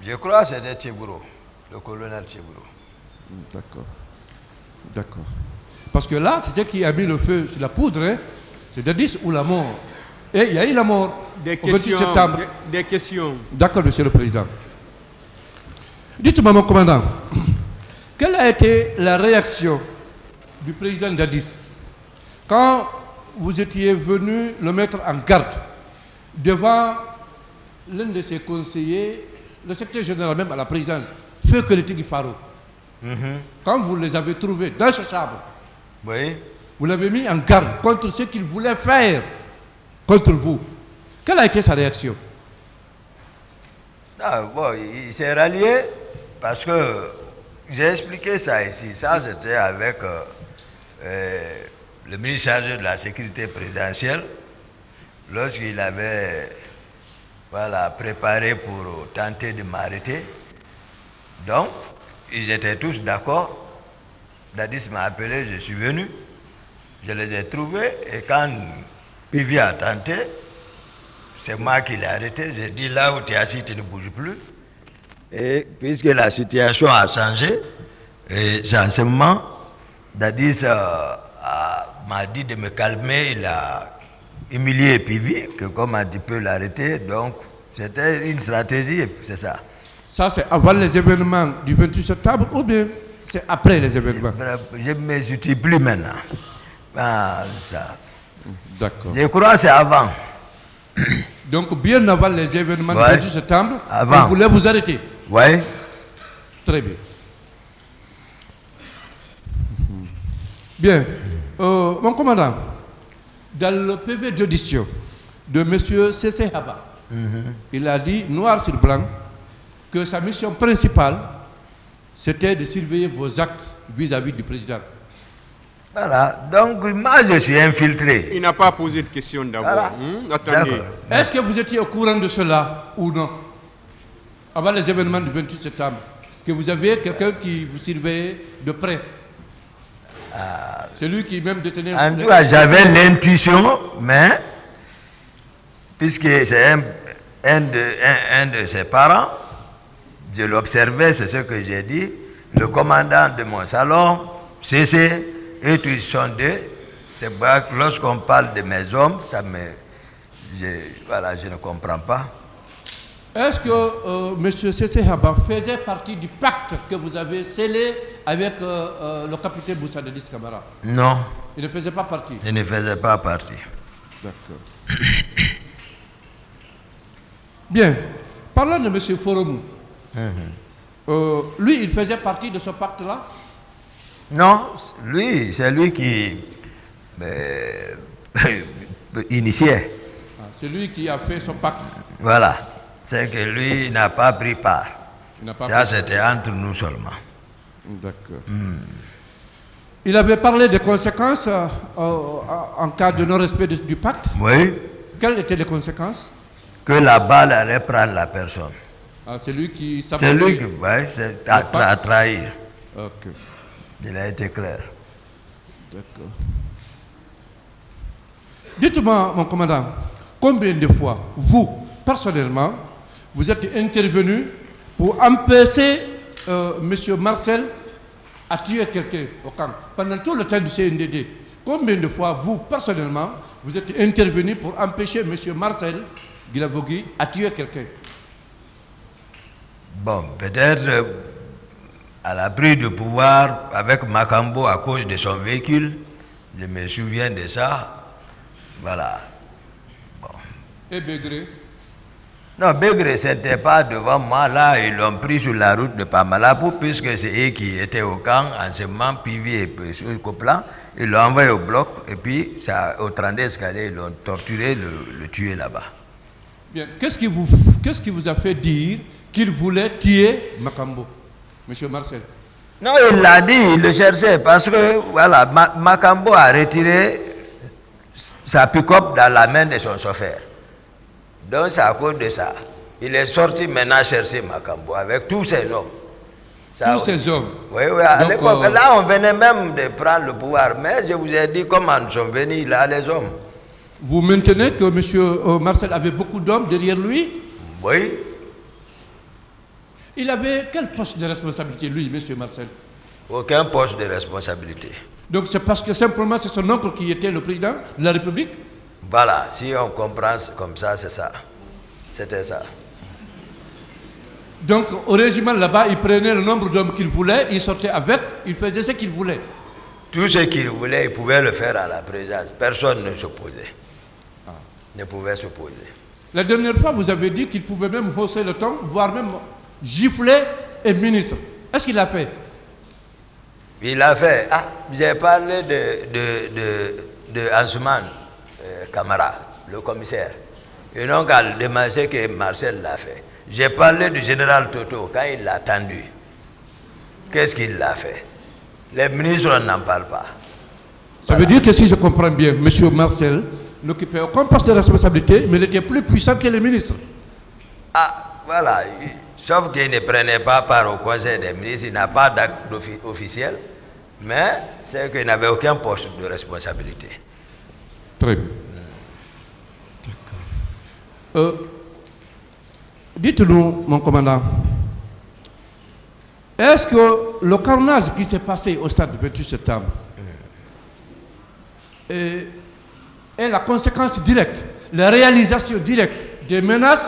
Je crois que c'était Tchegouro, le colonel Tchegouro. D'accord. D'accord. Parce que là, c'est ce qui a mis le feu sur la poudre, hein? C'est Dadis ou la mort. Et il y a eu la mort au 28 septembre. Des questions. D'accord, monsieur le président. Dites-moi, mon commandant, quelle a été la réaction du président Dadis quand vous étiez venu le mettre en garde devant l'un de ses conseillers, le secrétaire général même à la présidence, Feu Keletigui Faro? Quand vous les avez trouvés dans ce chambre, oui. Vous l'avez mis en garde contre ce qu'il voulait faire contre vous. Quelle a été sa réaction? Bon, il s'est rallié parce que j'ai expliqué ça ici. Ça, c'était avec le ministre chargé de la sécurité présidentielle lorsqu'il avait préparé pour tenter de m'arrêter. Donc, ils étaient tous d'accord. Dadis m'a appelé, je suis venu. Je les ai trouvés et quand Pivi a tenté, c'est moi qui l'ai arrêté. J'ai dit là où tu es assis, tu ne bouges plus. Et puisque la situation a changé, et sensiblement, Dadis m'a dit de me calmer. Il a humilié Pivi, que comme tu peux l'arrêter. Donc c'était une stratégie et c'est ça. Ça c'est avant les événements du 28 septembre ou bien c'est après les événements? Je ne me suis plus maintenant. D'accord. Je crois que c'est avant. Donc bien avant les événements du 28 septembre, avant. Vous voulez vous arrêter? Oui. Très bien. Bien. Mon commandant, dans le PV d'audition de M. C.C. Haba, il a dit noir sur blanc que sa mission principale, c'était de surveiller vos actes vis-à-vis du président. Voilà, donc moi je suis infiltré. Il n'a pas posé de question d'abord. Voilà. Attendez. Est-ce que vous étiez au courant de cela ou non? Avant les événements du 28 septembre, que vous aviez quelqu'un qui vous surveillait de près? Celui qui même détenait... En tout cas, j'avais l'intuition, mais puisque c'est un de ses parents, je l'observais, c'est ce que j'ai dit. Le commandant de mon salon, CC, et tous ils sont deux. C'est vrai que lorsqu'on parle de mes hommes, ça me... je ne comprends pas. Est-ce que M. C.C. Haba faisait partie du pacte que vous avez scellé avec le capitaine Moussa Dadis Camara? Non. Il ne faisait pas partie? Il ne faisait pas partie. D'accord. Bien. Parlons de M. Foromou. Lui, il faisait partie de ce pacte-là? Non, lui, c'est lui qui initiait. C'est lui qui a fait son pacte? Voilà. C'est que lui n'a pas pris part. Ça, c'était entre nous seulement. D'accord. Il avait parlé des conséquences en cas de non-respect du pacte? Oui. Quelles étaient les conséquences? Que la balle allait prendre la personne. C'est lui qui s'appelait. C'est lui qui c'est à trahir. Ok. Il a été clair. D'accord. Dites-moi, mon commandant, combien de fois, vous, personnellement, vous êtes intervenu pour empêcher M. Marcel à tuer quelqu'un au camp pendant tout le temps du CNDD? Combien de fois, vous, personnellement, vous êtes intervenu pour empêcher M. Marcel Guilavogui à tuer quelqu'un? Bon, peut-être à la prise de pouvoir avec Makambo à cause de son véhicule, je me souviens de ça. Voilà. Bon. Et Begré? Non, Begré, ce n'était pas devant moi. Là, ils l'ont pris sur la route de Pamalapou, puisque c'est eux qui étaient au camp, en ce moment, Pivi et sur le Coplan. Ils l'ont envoyé au bloc, et puis, ça, au 30 escalier, ils l'ont torturé, le tué là-bas. Bien. Qu'est-ce qui vous a fait dire qu'il voulait tuer Makambo, M. Marcel? Non, il l'a dit, il le cherchait, parce que, voilà, Makambo a retiré sa pick-up dans la main de son chauffeur. Donc, c'est à cause de ça. Il est sorti maintenant chercher Makambo avec tous ses hommes. Tous ces hommes. Oui, à l'époque, là, on venait même de prendre le pouvoir, mais je vous ai dit comment nous sommes venus, là, les hommes. Vous maintenez que M. Marcel avait beaucoup d'hommes derrière lui? Oui. Il avait quel poste de responsabilité, lui, M. Marcel? Aucun poste de responsabilité. Donc c'est parce que simplement c'est son oncle qui était le président de la République? Voilà, si on comprend comme ça, c'est ça. C'était ça. Donc au régiment là-bas, il prenait le nombre d'hommes qu'il voulait, il sortait avec, il faisait ce qu'il voulait. Tout ce qu'il voulait, il pouvait le faire à la présidence. Personne ne s'opposait. Ne pouvait s'opposer. La dernière fois, vous avez dit qu'il pouvait même hausser le ton, voire même gifler un ministre. Est-ce qu'il l'a fait? Il l'a fait. Ah, j'ai parlé de Ansouman Camara, le commissaire. Et donc, à demander que Marcel l'a fait. J'ai parlé du général Toto quand il l'a attendu. Qu'est-ce qu'il a fait? Les ministres, on n'en parle pas. Ça veut dire que si je comprends bien, M. Marcel n'occupait aucun poste de responsabilité, mais il était plus puissant que les ministres. Ah, voilà. Sauf qu'il ne prenait pas part au conseil des ministres, il n'a pas d'acte officiel, mais c'est qu'il n'avait aucun poste de responsabilité. Très bien. Dites-nous, mon commandant, est-ce que le carnage qui s'est passé au stade du 28 septembre est la conséquence directe, la réalisation directe des menaces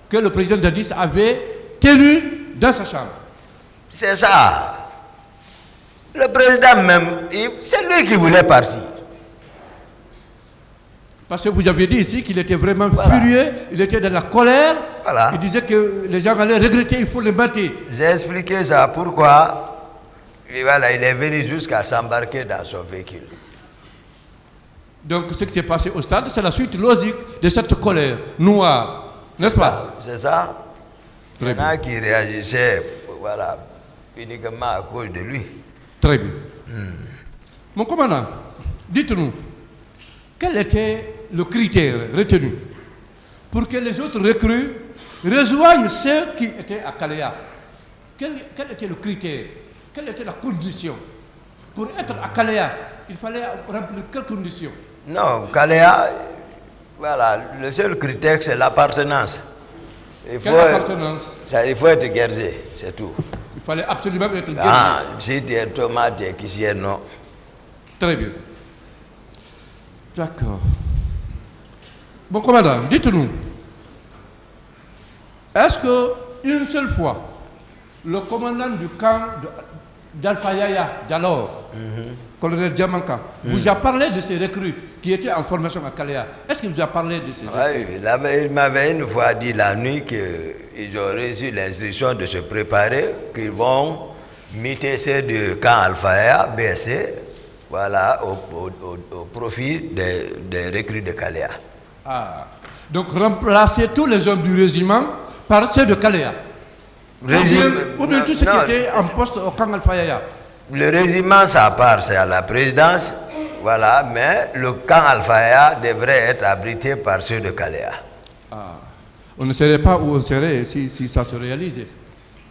que le président Dadis avait tenues dans sa chambre? C'est ça. Le président même, c'est lui qui voulait partir. Parce que vous aviez dit ici qu'il était vraiment furieux, il était dans la colère, il disait que les gens allaient regretter, il faut le battre. J'ai expliqué ça, pourquoi et voilà, il est venu jusqu'à s'embarquer dans son véhicule. Donc ce qui s'est passé au stade, c'est la suite logique de cette colère noire, n'est-ce pas? C'est ça. Il y en a qui réagissaient, voilà, uniquement à cause de lui. Très bien. Mon commandant, dites-nous, quel était le critère retenu pour que les autres recrues rejoignent ceux qui étaient à Kalea? Quel était le critère? Quelle était la condition? Pour être à Kalea, il fallait remplir quelles conditions? Non, Kalea, voilà, le seul critère c'est l'appartenance. Quelle appartenance? Il faut être guerrier, c'est tout. Il fallait absolument être guerrier. Ah, si tu es Thomas, tu es Kissier, non. Très bien. D'accord. Bon commandant, dites-nous, est-ce qu'une seule fois, le commandant du camp d'Alpha Yaya d'alors, colonel Diamanka, vous a parlé de ces recrues qui étaient en formation à Kalea? Est-ce qu'il vous a parlé de ces recrues? Oui, il m'avait une fois dit la nuit qu'ils ont reçu l'instruction de se préparer, qu'ils vont miter ceux du camp Alpha Yaya, BSC, voilà, au profit des recrues de Kalea. Ah. Donc remplacer tous les hommes du régiment par ceux de Kalea. Ou bien tout ce qui était en poste au camp Alpha Yaya. Le régiment, ça part, c'est à la présidence, voilà, mais le camp Alpha Yaya devrait être abrité par ceux de Kalea. Ah. On ne saurait pas où on serait si ça se réalisait.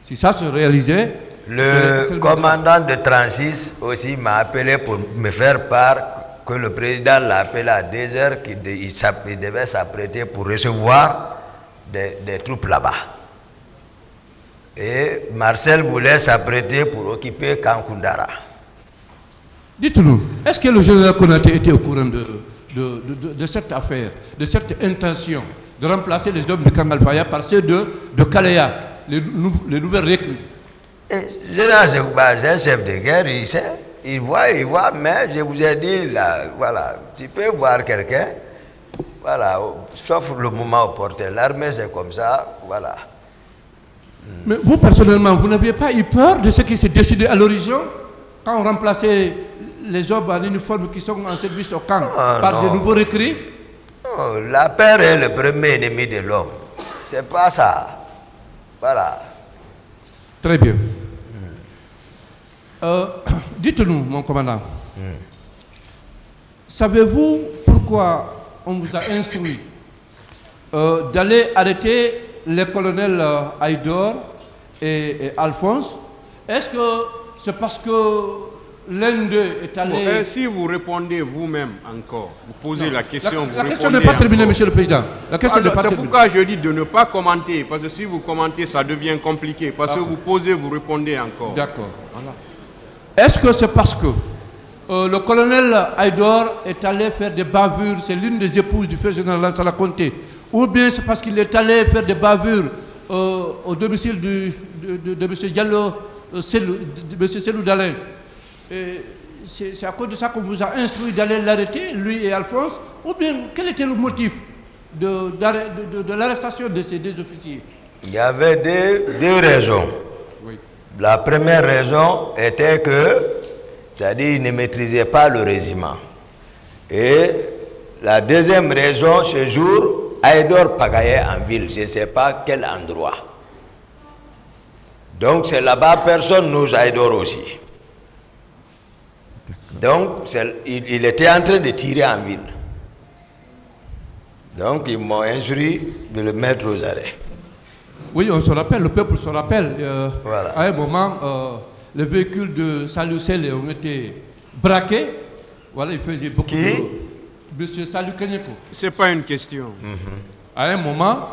Si ça se réalisait... Le commandant de 36 aussi m'a appelé pour me faire part que le président l'a appelé à 2 heures qu'il devait s'apprêter pour recevoir des troupes là-bas. Et Marcel voulait s'apprêter pour occuper Kankundara. Dites-nous, est-ce que le général Konaté était au courant de cette affaire, de cette intention de remplacer les hommes de Kangalfaya par ceux de Kalea, les nouvelles recrues? Général Sekouba, c'est un chef de guerre, il sait, il voit, mais je vous ai dit, là, voilà, tu peux voir quelqu'un, voilà, sauf le moment opportun. L'armée, c'est comme ça, voilà. Mais vous, personnellement, vous n'aviez pas eu peur de ce qui s'est décidé à l'origine, quand on remplaçait les hommes en uniforme qui sont en service au camp par de nouveaux recrues? Non, la peur est le premier ennemi de l'homme. C'est pas ça. Voilà. Très bien. Dites-nous, mon commandant, savez-vous pourquoi on vous a instruit d'aller arrêter les colonels Aïdor et Alphonse? Est-ce que c'est parce que l'un d'eux est allé... si vous répondez vous-même encore, vous posez la question, la question n'est pas terminée, Monsieur le Président. La question n'est pas terminée. C'est pourquoi je dis de ne pas commenter, parce que si vous commentez, ça devient compliqué. Parce que vous posez, vous répondez encore. D'accord. Voilà. Est-ce que c'est parce que le colonel Aïdor est allé faire des bavures, c'est l'une des épouses du feu général Lansana Conté, ou bien c'est parce qu'il est allé faire des bavures au domicile de M. Diallo, de M. Selou Dalin? C'est à cause de ça qu'on vous a instruit d'aller l'arrêter, lui et Alphonse, ou bien quel était le motif de l'arrestation de ces deux officiers? Il y avait deux raisons. Oui. La première raison était que, c'est-à-dire qu'ils ne maîtrisaient pas le régiment. Et la deuxième raison, ce jour, Aïdor pagaillait en ville, je ne sais pas quel endroit. Donc c'est là-bas, personne n'ose Aïdor aussi. Donc, il était en train de tirer en ville. Donc, ils m'ont instruit de le mettre aux arrêts. Oui, on se rappelle, le peuple se rappelle. Voilà. À un moment, les véhicules de Salou Sel ont été braqués. Voilà, il faisait beaucoup de... Monsieur Salou Kenyeko. Ce n'est pas une question. À un moment,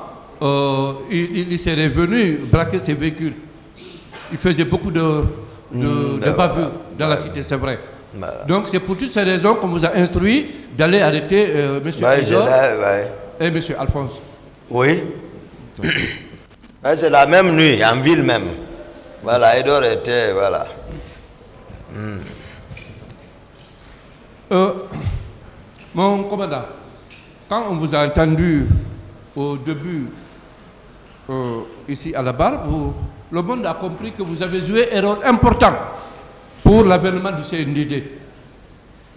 il s'est revenu braquer ces véhicules. Il faisait beaucoup de bavures dans la cité, c'est vrai. Donc c'est pour toutes ces raisons qu'on vous a instruit d'aller arrêter M. Aïdor et M. Alphonse. Oui. C'est la même nuit, en ville même. Voilà, Aïdor était... Voilà. Mon commandant, quand on vous a entendu au début ici à la barre, le monde a compris que vous avez joué un rôle important pour l'avènement du CNDD.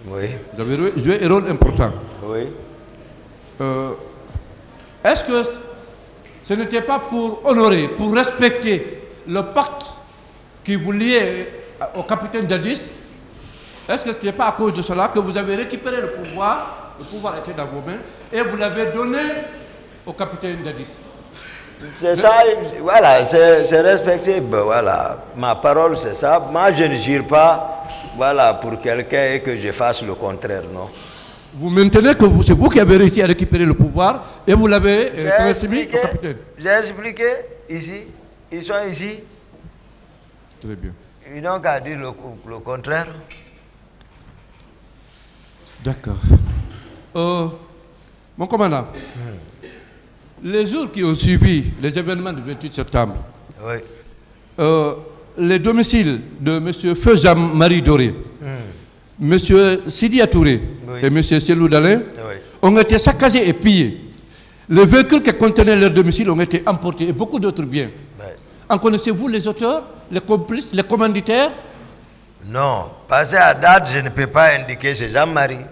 Oui. Vous avez joué un rôle important. Oui. Est-ce que ce n'était pas pour honorer, pour respecter le pacte qui vous liait au capitaine Dadis? Est-ce que ce n'est pas à cause de cela que vous avez récupéré le pouvoir était dans vos mains, et vous l'avez donné au capitaine Dadis? C'est ça, voilà, c'est respecté. Ben voilà, ma parole c'est ça. Moi je ne jure pas, voilà, pour quelqu'un et que je fasse le contraire, non. Vous maintenez que c'est vous qui avez réussi à récupérer le pouvoir et vous l'avez transmis au capitaine. J'ai expliqué ici, ils sont ici. Très bien. Ils n'ont qu'à dire le contraire. D'accord. Mon commandant, les jours qui ont suivi les événements du 28 septembre, oui. Les domiciles de M. Feu Jean-Marie Doré, M. Sidi Atouré et M. Selou Dalin ont été saccagés et pillés. Les véhicules qui contenaient leur domicile ont été emportés et beaucoup d'autres biens. En connaissez-vous les auteurs, les complices, les commanditaires? Non, parce qu'à date, je ne peux pas indiquer c'est Jean-Marie.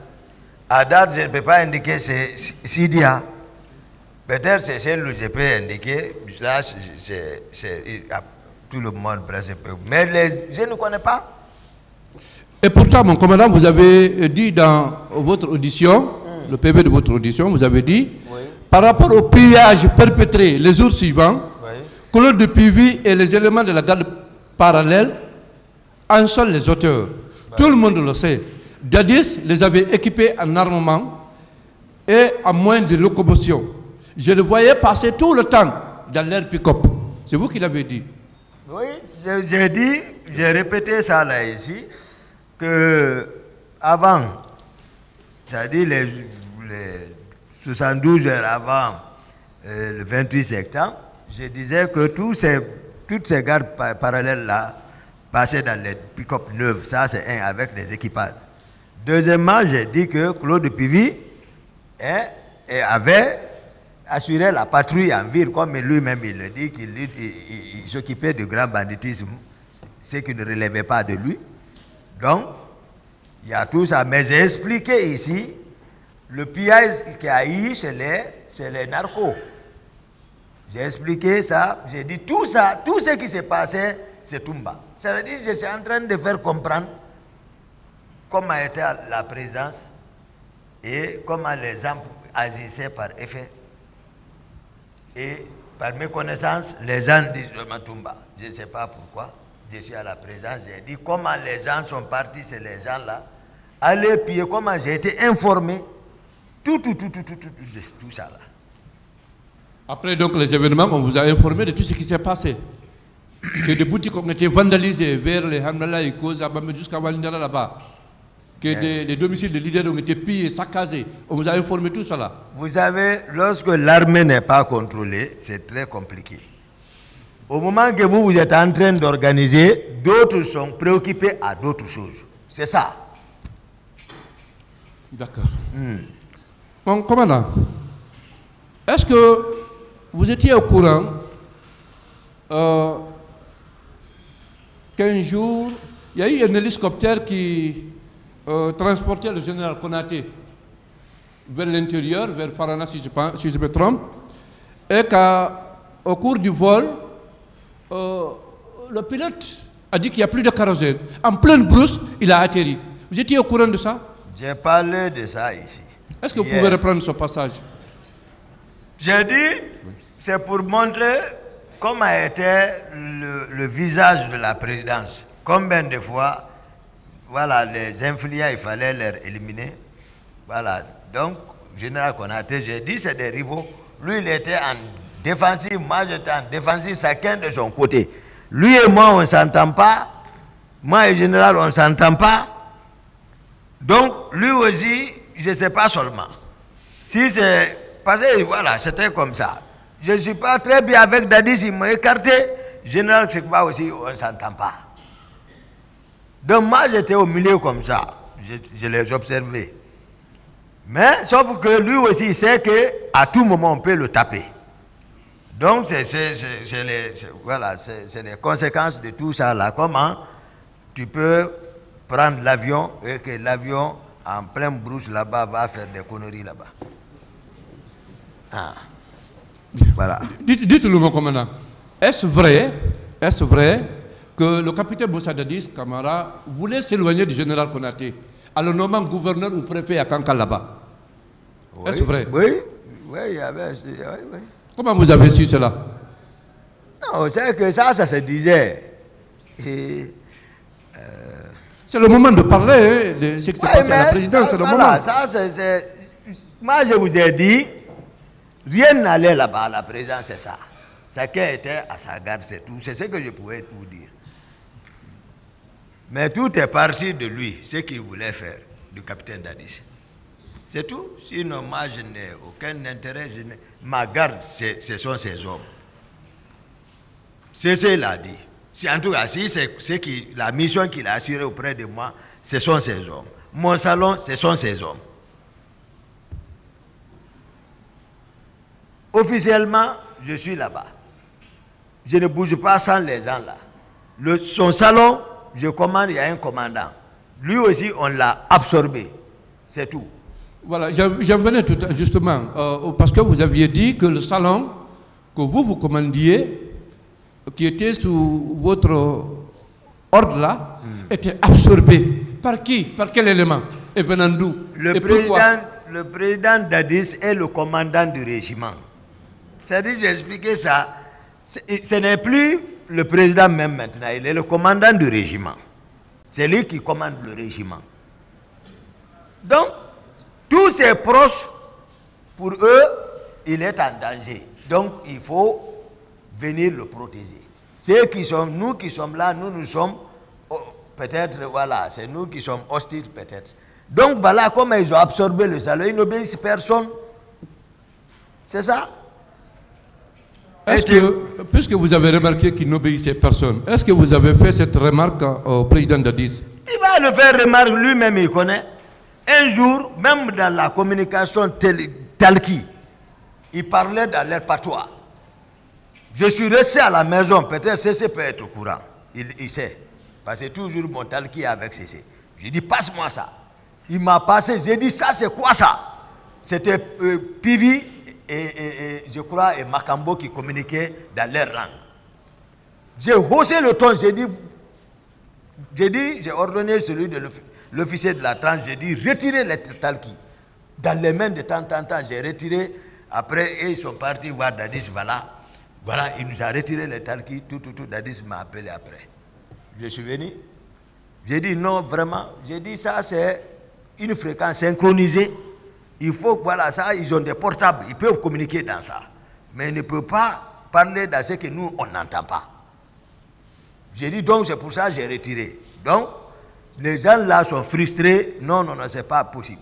À date, je ne peux pas indiquer c'est Sidia. Peut-être c'est celle où je peux indiquer. Là, tout le monde presque peut. Mais je ne connais pas. Et pourtant, mon commandant, vous avez dit dans votre audition, le PV de votre audition, vous avez dit, par rapport au pillage perpétré les jours suivants, Claude de Pivy et les éléments de la garde parallèle en sont les auteurs. Tout le monde le sait. Dadis les avait équipés en armement et en moyens de locomotion. Je le voyais passer tout le temps dans l'air pick-up. C'est vous qui l'avez dit. Oui, j'ai dit, j'ai répété ça là ici, que avant, c'est-à-dire les 72 heures avant le 28 septembre, je disais que toutes ces gardes parallèles là passaient dans les pick-up neuves. Ça, c'est un, avec les équipages. Deuxièmement, j'ai dit que Claude Pivy avait assuré la patrouille en ville, comme lui-même il le dit, qu'il s'occupait du grand banditisme, ce qui ne relevait pas de lui. Donc, il y a tout ça. Mais j'ai expliqué ici le pillage qu'il y a eu chez les narcos. J'ai expliqué ça, j'ai dit tout ça, tout ce qui s'est passé c'est Toumba. C'est-à-dire que je suis en train de faire comprendre comment était la présence et comment les gens agissaient par effet. Et par mes connaissances, les gens disent Toumba. Je ne sais pas pourquoi. Je suis à la présence. J'ai dit comment les gens sont partis, c'est les gens-là. Allez, puis comment j'ai été informé. Tout ça là. Après donc les événements, on vous a informé de tout ce qui s'est passé. Que des boutiques ont été vandalisées vers les Hamdallah et Koza, jusqu'à Walindara là-bas. Que les domiciles des leaders ont été pillés, saccagés. On vous a informé tout cela. Vous savez, lorsque l'armée n'est pas contrôlée, c'est très compliqué. Au moment que vous êtes en train d'organiser, d'autres sont préoccupés à d'autres choses. C'est ça. D'accord. Mon commandant, est-ce que vous étiez au courant qu'un jour, il y a eu un hélicoptère qui transportait le général Konaté vers l'intérieur, vers Farana si je me trompe, et qu'au cours du vol, le pilote a dit qu'il n'y a plus de kérosène. En pleine brousse, il a atterri. Vous étiez au courant de ça? J'ai parlé de ça ici. Est-ce que vous pouvez reprendre ce passage? J'ai dit, c'est pour montrer comment était le visage de la présidence. Combien de fois, voilà, les influents, il fallait les éliminer. Voilà, donc, général Konaté, j'ai dit, c'est des rivaux. Lui, il était en défensive, moi j'étais en défensive, chacun de son côté. Lui et moi, on ne s'entend pas. Moi et le général, on ne s'entend pas. Donc, lui aussi, je ne sais pas seulement. Si c'est... Parce que, voilà, c'était comme ça. Je ne suis pas très bien avec Dadis, il m'a écarté. Général Sekba aussi, on ne s'entend pas. Donc, moi, j'étais au milieu comme ça. Je les observais. Mais, sauf que lui aussi, il sait qu'à tout moment, on peut le taper. Donc, c'est les conséquences de tout ça là. Comment tu peux prendre l'avion et que l'avion, en pleine brousse là-bas, va faire des conneries là-bas. Ah. Voilà. Dites-le, mon commandant. Est-ce vrai que le capitaine Moussa Dadis Camara voulait s'éloigner du général Konaté en le nommant gouverneur ou préfet à Kanka là-bas? Oui, est-ce vrai? Oui, il y avait... Oui. Comment vous avez su cela? Non, c'est que ça se disait. C'est le moment de parler de ce qui s'est passé à la présidence, c'est le moment. Moi, je vous ai dit, rien n'allait là-bas à la présidence, c'est ça. Chacun était à sa garde, c'est tout. C'est ce que je pouvais vous dire. Mais tout est parti de lui, ce qu'il voulait faire, du capitaine Dadis. C'est tout. Sinon, moi, je n'ai aucun intérêt. Ma garde, ce sont ces hommes. C'est ce qu'il a dit. En tout cas, si c'est la mission qu'il a assurée auprès de moi, ce sont ces hommes. Mon salon, ce sont ces hommes. Officiellement, je suis là-bas. Je ne bouge pas sans les gens là. Son salon, je commande, il y a un commandant. Lui aussi, on l'a absorbé. C'est tout. Voilà, j'en venais tout justement, parce que vous aviez dit que le salon que vous commandiez, qui était sous votre ordre là, était absorbé. Par qui? Par quel élément? Et venant d'où? Le président Dadis est le commandant du régiment. C'est-à-dire, j'ai expliqué ça, ce n'est plus le président même maintenant, il est le commandant du régiment. C'est lui qui commande le régiment. Donc, tous ses proches, pour eux, il est en danger. Donc, il faut venir le protéger. Nous qui sommes là, nous sommes, peut-être, voilà, c'est nous qui sommes hostiles peut-être. Donc, voilà comment ils ont absorbé le salon. Ils n'obéissent personne. C'est ça. Est-ce que, puisque vous avez remarqué qu'il n'obéissait personne, est-ce que vous avez fait cette remarque au président Dadis? Il va le faire remarque, lui-même il connaît. Un jour, même dans la communication talki, il parlait dans leur patois. Je suis resté à la maison, peut-être CC peut être au courant. Il sait. Parce que toujours mon talki est avec CC. J'ai dit, passe-moi ça. Il m'a passé, j'ai dit, ça c'est quoi ça? C'était Pivi et je crois et Makambo qui communiquaient dans leur langue. J'ai haussé le ton, j'ai ordonné celui de l'officier de la tranche, j'ai dit retirez les talquis. Dans les mains de temps en temps, j'ai retiré. Après, ils sont partis voir Dadis, voilà, il nous a retiré les talquis, tout, Dadis m'a appelé après. Je suis venu, j'ai dit non, vraiment, j'ai dit ça c'est une fréquence synchronisée. Il faut que, voilà, ça, ils ont des portables, ils peuvent communiquer dans ça. Mais ils ne peuvent pas parler dans ce que nous, on n'entend pas. J'ai dit donc, c'est pour ça que j'ai retiré. Donc, les gens là sont frustrés. Non, c'est pas possible.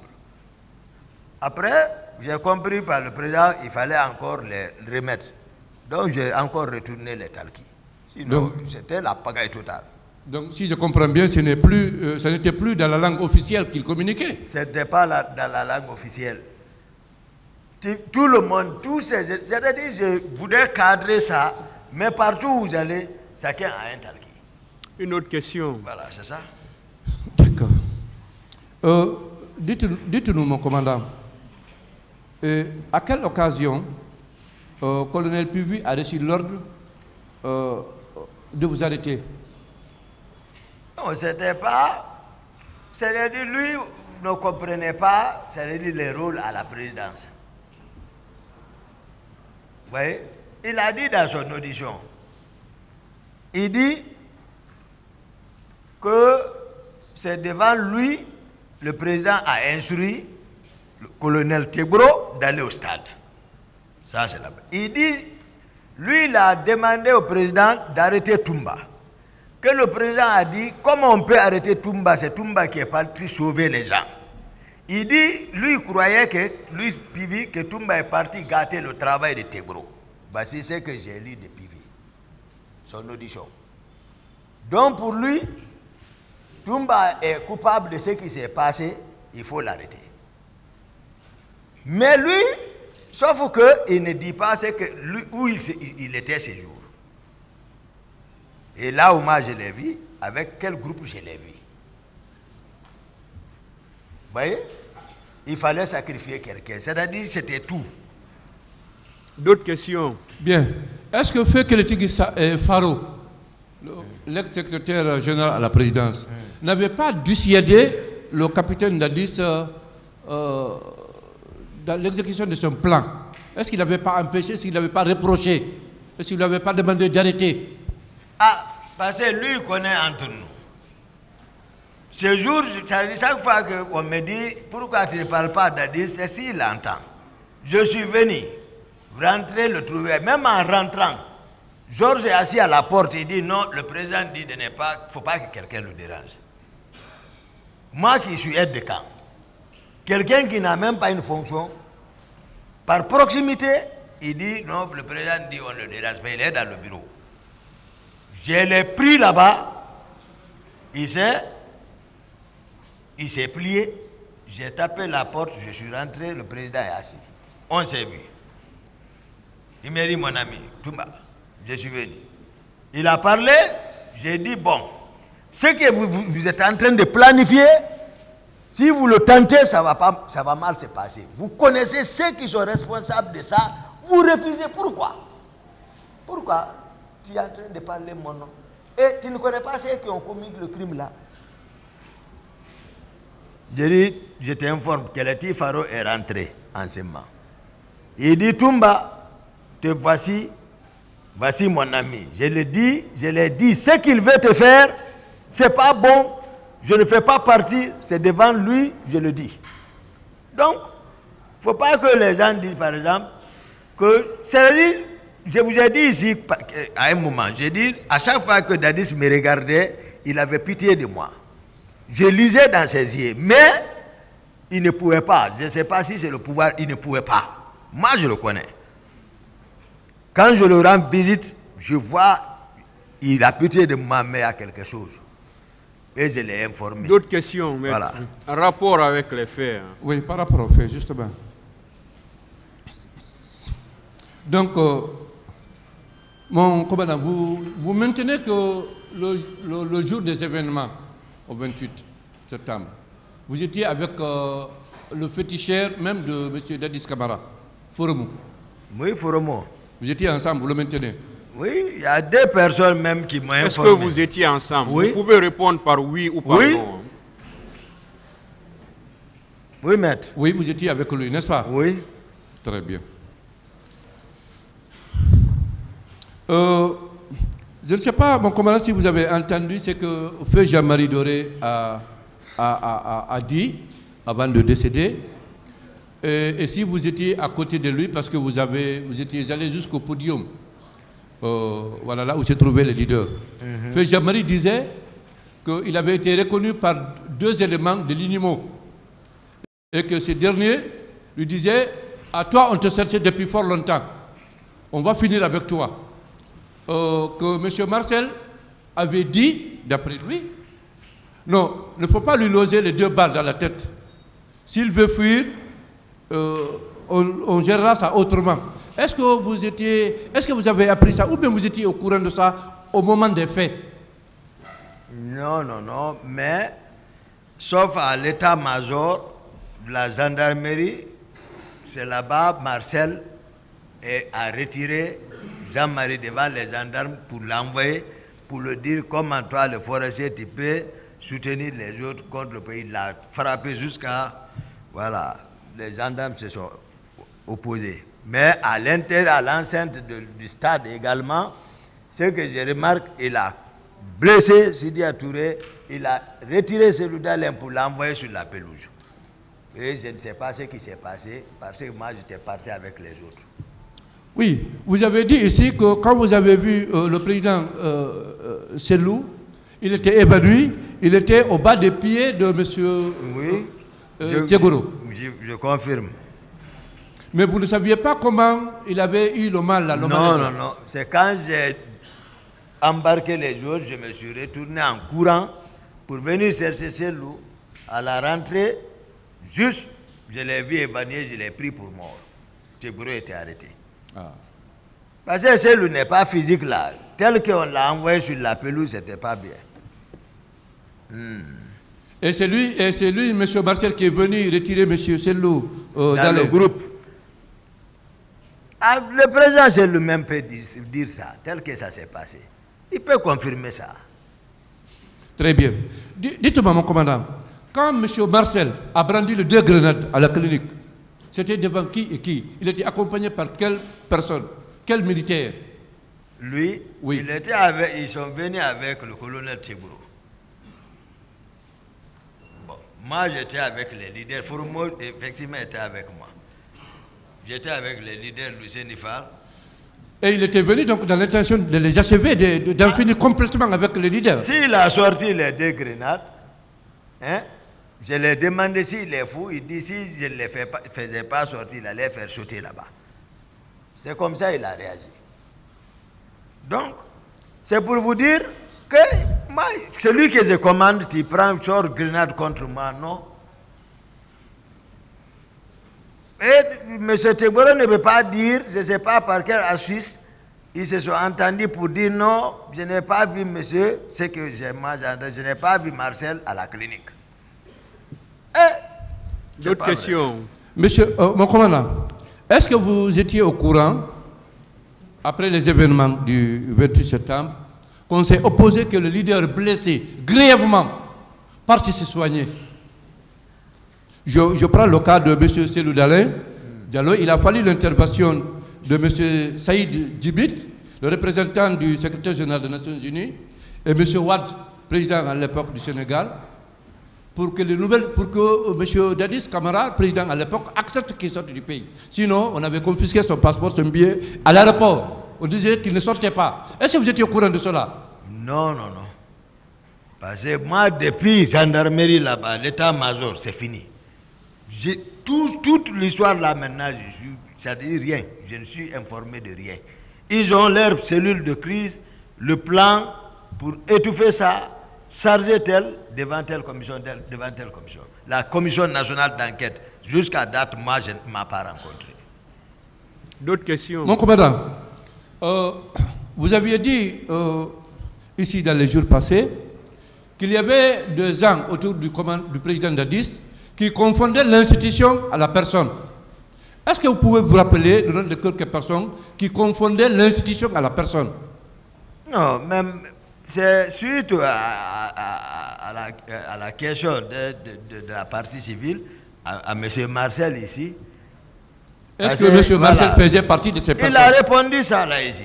Après, j'ai compris par le président, il fallait encore les remettre. Donc, j'ai encore retourné les talquis. Sinon, c'était la pagaille totale. Donc, si je comprends bien, ce n'était plus dans la langue officielle qu'il communiquait. Ce n'était pas dans la langue officielle. Tout le monde, c'est-à-dire, je voudrais cadrer ça, mais partout où vous allez, chacun a un talqui. Une autre question. Voilà, c'est ça. D'accord. Dites-nous, mon commandant, à quelle occasion colonel Puvis a reçu l'ordre de vous arrêter? Non, c'était pas... C'est-à-dire, lui ne comprenait pas, c'est-à-dire les rôles à la présidence. Vous voyez? Il a dit dans son audition, il dit que c'est devant lui, le président a instruit le colonel Tegbro d'aller au stade. Ça, c'est là-bas. Il dit, lui, il a demandé au président d'arrêter Toumba. Que le président a dit, comment on peut arrêter Toumba? C'est Toumba qui est parti sauver les gens. Il dit, lui, il croyait que, lui, Pivi, que Toumba est parti gâter le travail de Tegbro. Voici ce que j'ai lu de Pivi, son audition. Donc, pour lui, Toumba est coupable de ce qui s'est passé, il faut l'arrêter. Mais lui, sauf qu'il ne dit pas ce que lui, où il était ce jour. Et là où moi je l'ai vu, avec quel groupe je l'ai vu. Vous voyez? Il fallait sacrifier quelqu'un. C'est-à-dire c'était tout. D'autres questions? Bien. Est-ce que Fékeleti Faro, l'ex-secrétaire général à la présidence, n'avait pas dissuadé le capitaine Dadis dans l'exécution de son plan? Est-ce qu'il n'avait pas empêché, s'il n'avait pas reproché, est-ce qu'il n'avait pas demandé d'arrêter? Ah, parce que lui, il connaît entre nous. Ce jour, chaque fois qu'on me dit, pourquoi tu ne parles pas d'Adis, c'est s'il entend. Je suis venu, rentrer le trouver, même en rentrant, Georges est assis à la porte, il dit non, le président dit de ne pas, il ne faut pas que quelqu'un le dérange. Moi qui suis aide de camp, quelqu'un qui n'a même pas une fonction, par proximité, il dit non, le président dit on le dérange, mais il est dans le bureau. Je l'ai pris là-bas, il s'est plié, j'ai tapé la porte, je suis rentré, le président est assis. On s'est vu. Il m'a dit mon ami, Toumba, je suis venu. Il a parlé, j'ai dit bon, ce que vous êtes en train de planifier, si vous le tentez, ça va mal se passer. Vous connaissez ceux qui sont responsables de ça, vous refusez. Pourquoi? Pourquoi tu es en train de parler mon nom? Et tu ne connais pas ceux qui ont commis le crime là? Je dis, je t'informe, Keleti Faro est rentré en ce moment. Il dit, Toumba, te voici mon ami. Je l'ai dit, ce qu'il veut te faire, c'est pas bon. Je ne fais pas partie, c'est devant lui, je le dis. Donc, il ne faut pas que les gens disent, par exemple, que, c'est-à-dire, je vous ai dit ici, à un moment, j'ai dit, à chaque fois que Dadis me regardait, il avait pitié de moi. Je lisais dans ses yeux, mais il ne pouvait pas. Je ne sais pas si c'est le pouvoir, il ne pouvait pas. Moi, je le connais. Quand je le rends visite, je vois, il a pitié de moi, mais il y a quelque chose. Et je l'ai informé. D'autres questions, mais voilà. En rapport avec les faits. Hein. Oui, par rapport aux faits, justement. Donc, mon commandant, vous maintenez que le jour des événements, au 28 septembre, vous étiez avec le féticheur même de M. Dadis Camara, Foromo. Oui, Foromo. Vous étiez ensemble, vous le maintenez? Oui, il y a 2 personnes même qui m'ont informé. Est-ce que vous étiez ensemble? Oui. Vous pouvez répondre par oui ou par Oui. non. Oui, maître. Oui, vous étiez avec lui, n'est-ce pas? Oui. Très bien. Je ne sais pas, mon commandant, si vous avez entendu ce que Feu Jean-Marie Doré a dit avant de décéder. Et si vous étiez à côté de lui, parce que vous étiez allé jusqu'au podium, voilà, là où se trouvaient les leaders. Feu Jean-Marie disait qu'il avait été reconnu par 2 éléments de l'INIMO. Et que ces derniers lui disaient, à toi on te cherchait depuis fort longtemps, on va finir avec toi. Que M. Marcel avait dit, d'après lui, non, il ne faut pas lui loger les 2 balles dans la tête. S'il veut fuir, on gérera ça autrement. Est-ce que vous avez appris ça ou bien vous étiez au courant de ça au moment des faits? Non, non, non, mais sauf à l'état-major de la gendarmerie, c'est là-bas Marcel a retiré Jean-Marie devant les gendarmes pour l'envoyer, pour le dire comment toi, le forestier, tu peux soutenir les autres contre le pays. Il l'a frappé jusqu'à... Voilà, les gendarmes se sont opposés. Mais à l'intérieur, à l'enceinte du stade également, ce que je remarque, il a blessé Sidi Touré, il a retiré celui d'Alain pour l'envoyer sur la pelouse. Et je ne sais pas ce qui s'est passé, parce que moi j'étais parti avec les autres. Oui, vous avez dit ici que quand vous avez vu le président Selou, il était évanoui, il était au bas des pieds de M. Thiegoro. Je confirme. Mais vous ne saviez pas comment il avait eu le mal là? Non, non, non. C'est quand j'ai embarqué les autres, je me suis retourné en courant pour venir chercher Selou. À la rentrée, juste, je l'ai vu évanoui, je l'ai pris pour mort. Thiegoro était arrêté. Ah. Parce que Selou n'est pas physique là. Tel qu'on l'a envoyé sur la pelouse, c'était pas bien. Et c'est lui, M. Marcel, qui est venu retirer M. Selou dans le groupe. Ah, le président Selou même peut dire ça, tel que ça s'est passé. Il peut confirmer ça. Très bien. Dites-moi, mon commandant, quand M. Marcel a brandi les 2 grenades à la clinique, c'était devant qui et qui? Il était accompagné par quelle personne? Quel militaire? Lui, oui. Ils sont venus avec le colonel Thiegoro. Bon, moi, j'étais avec les leaders. Fourmo, effectivement, était avec moi. J'étais avec les leaders Lucien Nifal. Et il était venu donc dans l'intention de les achever, d'en finir complètement avec les leaders. S'il a sorti les 2 grenades, hein, je lui ai demandé s'il est fou. Il dit si je ne les faisais pas sortir, il allait faire sauter là-bas. C'est comme ça qu'il a réagi. Donc, c'est pour vous dire que moi, celui que je commande, tu prends une sorte de grenade contre moi, non? Et M. Thiegoro ne peut pas dire, je ne sais pas par quelle astuce, ils se sont entendus pour dire non, je n'ai pas vu monsieur, ce que je n'ai pas vu Marcel à la clinique. D'autres questions? Monsieur, mon commandant, est-ce que vous étiez au courant, après les événements du 28 septembre, qu'on s'est opposé que le leader blessé, grièvement, parti se soigner? Je prends le cas de M. Selou Diallo. Il a fallu l'intervention de M. Saïd Djibit, le représentant du secrétaire général des Nations Unies, et M. Wade, président à l'époque du Sénégal, pour que M. Dadis Camara, président à l'époque, accepte qu'il sorte du pays. Sinon, on avait confisqué son passeport, son billet à l'aéroport. On disait qu'il ne sortait pas. Est-ce que vous étiez au courant de cela? Non, non, non. Parce que moi, depuis gendarmerie là-bas, l'état-major, c'est fini. Toute l'histoire là maintenant, ça ne dit rien. Je ne suis informé de rien. Ils ont leur cellule de crise, le plan pour étouffer ça, charger devant telle commission, devant telle commission. La commission nationale d'enquête, jusqu'à date, moi, je ne m'ai pas rencontré. D'autres questions? Mon commandant, vous aviez dit ici dans les jours passés qu'il y avait 2 ans autour du président Dadis qui confondait l'institution à la personne. Est-ce que vous pouvez vous rappeler le nom de quelques personnes qui confondaient l'institution à la personne? Non, même c'est suite à la question de la partie civile, à M. Marcel ici. Est-ce que M. Marcel faisait partie de ces personnes? Il a répondu ça là ici.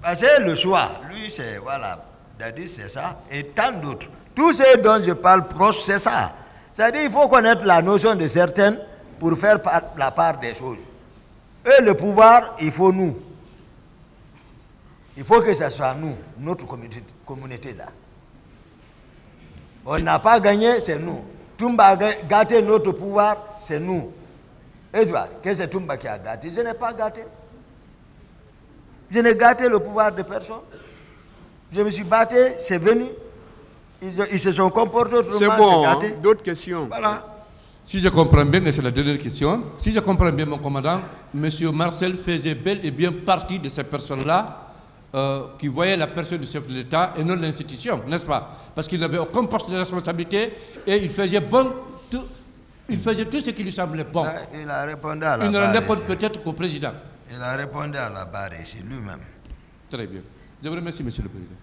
Parce que le choix, lui, c'est voilà, Dadis, c'est ça, et tant d'autres. Tous ceux dont je parle proche, c'est ça. C'est-à-dire qu'il faut connaître la notion de certaines pour faire la part des choses. Et le pouvoir, il faut nous. Il faut que ce soit nous, notre communauté là. On n'a pas gagné, c'est nous. Toumba a gâté notre pouvoir, c'est nous. Et toi, que c'est Toumba qui a gâté? Je n'ai pas gâté. Je n'ai gâté le pouvoir de personne. Je me suis battu, c'est venu. Ils se sont comportés autrement. C'est bon, hein? D'autres questions? Voilà. Si je comprends bien, et c'est la dernière question, si je comprends bien mon commandant, M. Marcel faisait bel et bien partie de ces personnes-là qui voyaient la personne du chef de l'État et non l'institution, n'est-ce pas? Parce qu'il n'avait aucun poste de responsabilité et il faisait tout ce qui lui semblait bon. Il a répondu à la barre. Il ne rendait compte peut-être qu'au président. Il a répondu à la barre ici, lui-même. Très bien. Je vous remercie, Monsieur le Président.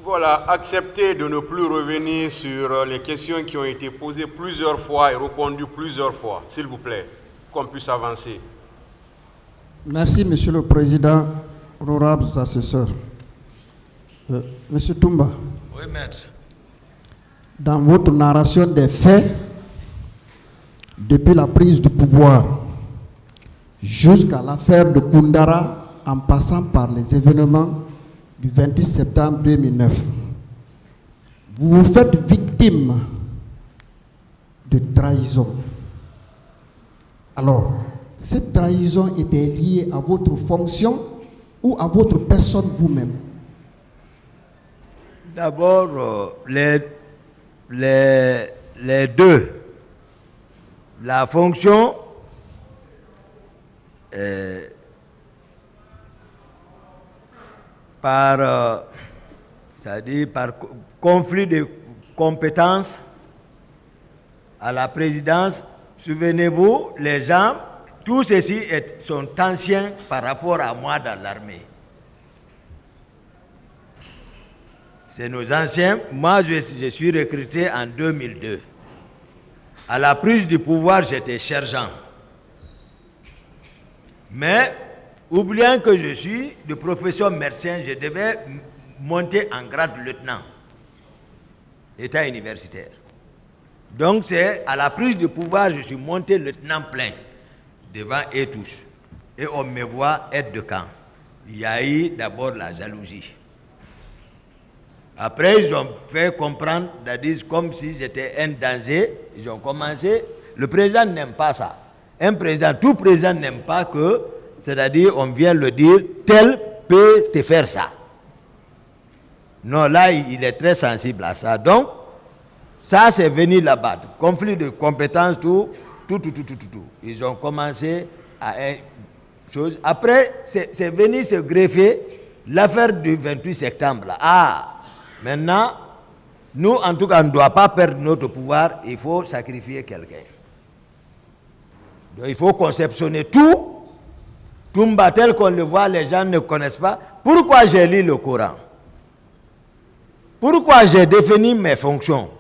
Voilà, acceptez de ne plus revenir sur les questions qui ont été posées plusieurs fois et répondues plusieurs fois, s'il vous plaît, qu'on puisse avancer. Merci, Monsieur le Président, honorables assesseurs. Monsieur Toumba. Oui, maître. Dans votre narration des faits, depuis la prise du pouvoir jusqu'à l'affaire de Koundara, en passant par les événements du 28 septembre 2009, vous vous faites victime de trahison. Alors, cette trahison était liée à votre fonction ou à votre personne vous-même? D'abord, les deux. La fonction c'est-à-dire par conflit de compétences à la présidence. Souvenez-vous, les gens, tous ceux-ci sont anciens par rapport à moi dans l'armée. C'est nos anciens. Moi, je suis recruté en 2002. À la prise du pouvoir, j'étais sergent. Mais, oubliant que je suis de profession médecin, je devais monter en grade de lieutenant, état universitaire. Donc, c'est à la prise du pouvoir, je suis monté lieutenant plein, devant eux tous. Et on me voit aide de camp. Il y a eu d'abord la jalousie. Après, ils ont fait comprendre, c'est-à-dire comme si j'étais un danger. Ils ont commencé. Le président n'aime pas ça. Un président, tout président n'aime pas que, c'est-à-dire, on vient le dire, tel peut te faire ça. Non, là, il est très sensible à ça. Donc, ça, c'est venu là-bas. Conflit de compétences, tout. Ils ont commencé à une chose. Après, c'est venu se greffer l'affaire du 28 septembre. Là. Ah! Maintenant, nous, en tout cas, on ne doit pas perdre notre pouvoir, il faut sacrifier quelqu'un. Donc, il faut conceptionner tout. Toumba tel qu'on le voit, les gens ne connaissent pas. Pourquoi j'ai lu le Coran? Pourquoi j'ai défini mes fonctions?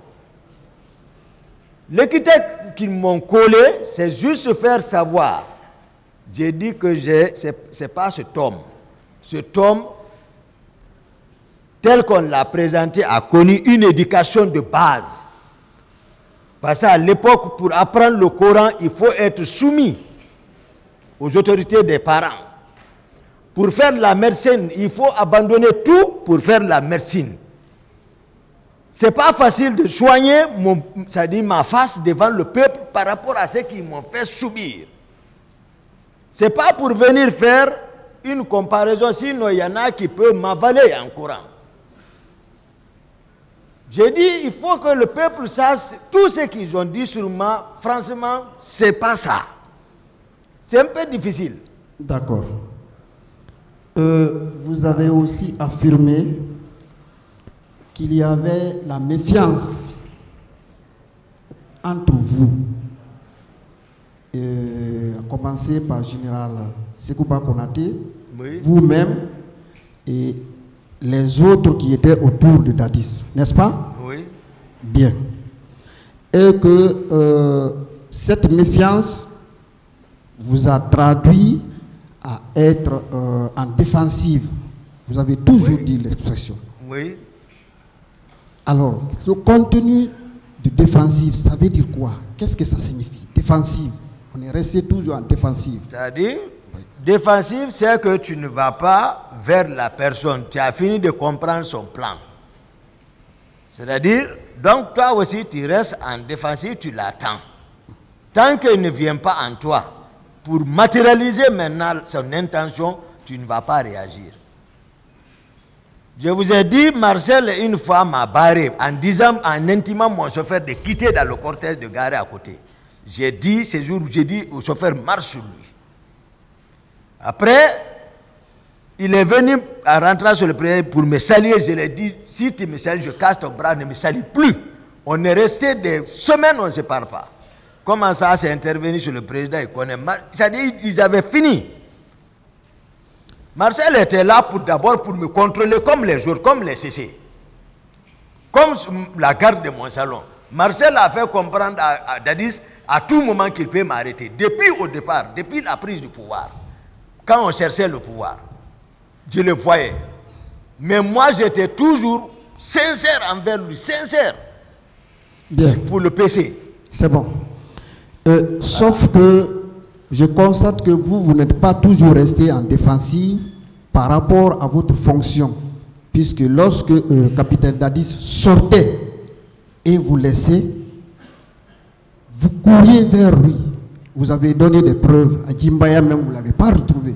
L'équité qu'ils m'ont collé, c'est juste faire savoir. J'ai dit que ce n'est pas cet homme. Cet homme, tel qu'on l'a présenté, a connu une éducation de base. Parce qu'à l'époque, pour apprendre le Coran, il faut être soumis aux autorités des parents. Pour faire la médecine, il faut abandonner tout pour faire la médecine. Ce n'est pas facile de soigner ma face devant le peuple par rapport à ce qu'ils m'ont fait subir. Ce n'est pas pour venir faire une comparaison, sinon il y en a qui peuvent m'avaler en courant. J'ai dit, il faut que le peuple sache tout ce qu'ils ont dit sur moi, franchement, ce n'est pas ça. C'est un peu difficile. D'accord. Vous avez aussi affirmé qu'il y avait la méfiance entre vous, à commencer par Général Sekouba Konaté, oui, vous-même et les autres qui étaient autour de Dadis, n'est-ce pas? Oui. Bien. Et que cette méfiance vous a traduit à être en défensive. Vous avez toujours dit l'expression. Oui. Alors, le contenu de défensive, ça veut dire quoi? Qu'est-ce que ça signifie? Défensive. On est resté toujours en défensive. C'est-à-dire, défensive, c'est que tu ne vas pas vers la personne. Tu as fini de comprendre son plan. C'est-à-dire, donc toi aussi, tu restes en défensive, tu l'attends. Tant qu'il ne vient pas en toi, pour matérialiser maintenant son intention, tu ne vas pas réagir. Je vous ai dit, Marcel, une fois m'a barré en disant, en intimant mon chauffeur de quitter dans le cortège de garer à côté. J'ai dit, ce jour, j'ai dit au chauffeur, marche sur lui. Après, il est venu en rentrant sur le président pour me saluer. Je lui ai dit, si tu me salues, je casse ton bras, ne me salue plus. On est resté des semaines, on ne se parle pas. Comment ça s'est intervenu sur le président, il connaît. C'est-à-dire, ils avaient fini. Marcel était là d'abord pour me contrôler comme les autres, comme les CC. Comme la garde de mon salon. Marcel a fait comprendre à Dadis à tout moment qu'il peut m'arrêter. Depuis au départ, depuis la prise du pouvoir. Quand on cherchait le pouvoir, je le voyais. Mais moi, j'étais toujours sincère envers lui, sincère. Bien. Pour le PC. C'est bon. Sauf que je constate que vous n'êtes pas toujours resté en défensive par rapport à votre fonction. Puisque lorsque capitaine Dadis sortait et vous laissait, vous couriez vers lui. Vous avez donné des preuves. À Djimbaya même, vous ne l'avez pas retrouvé.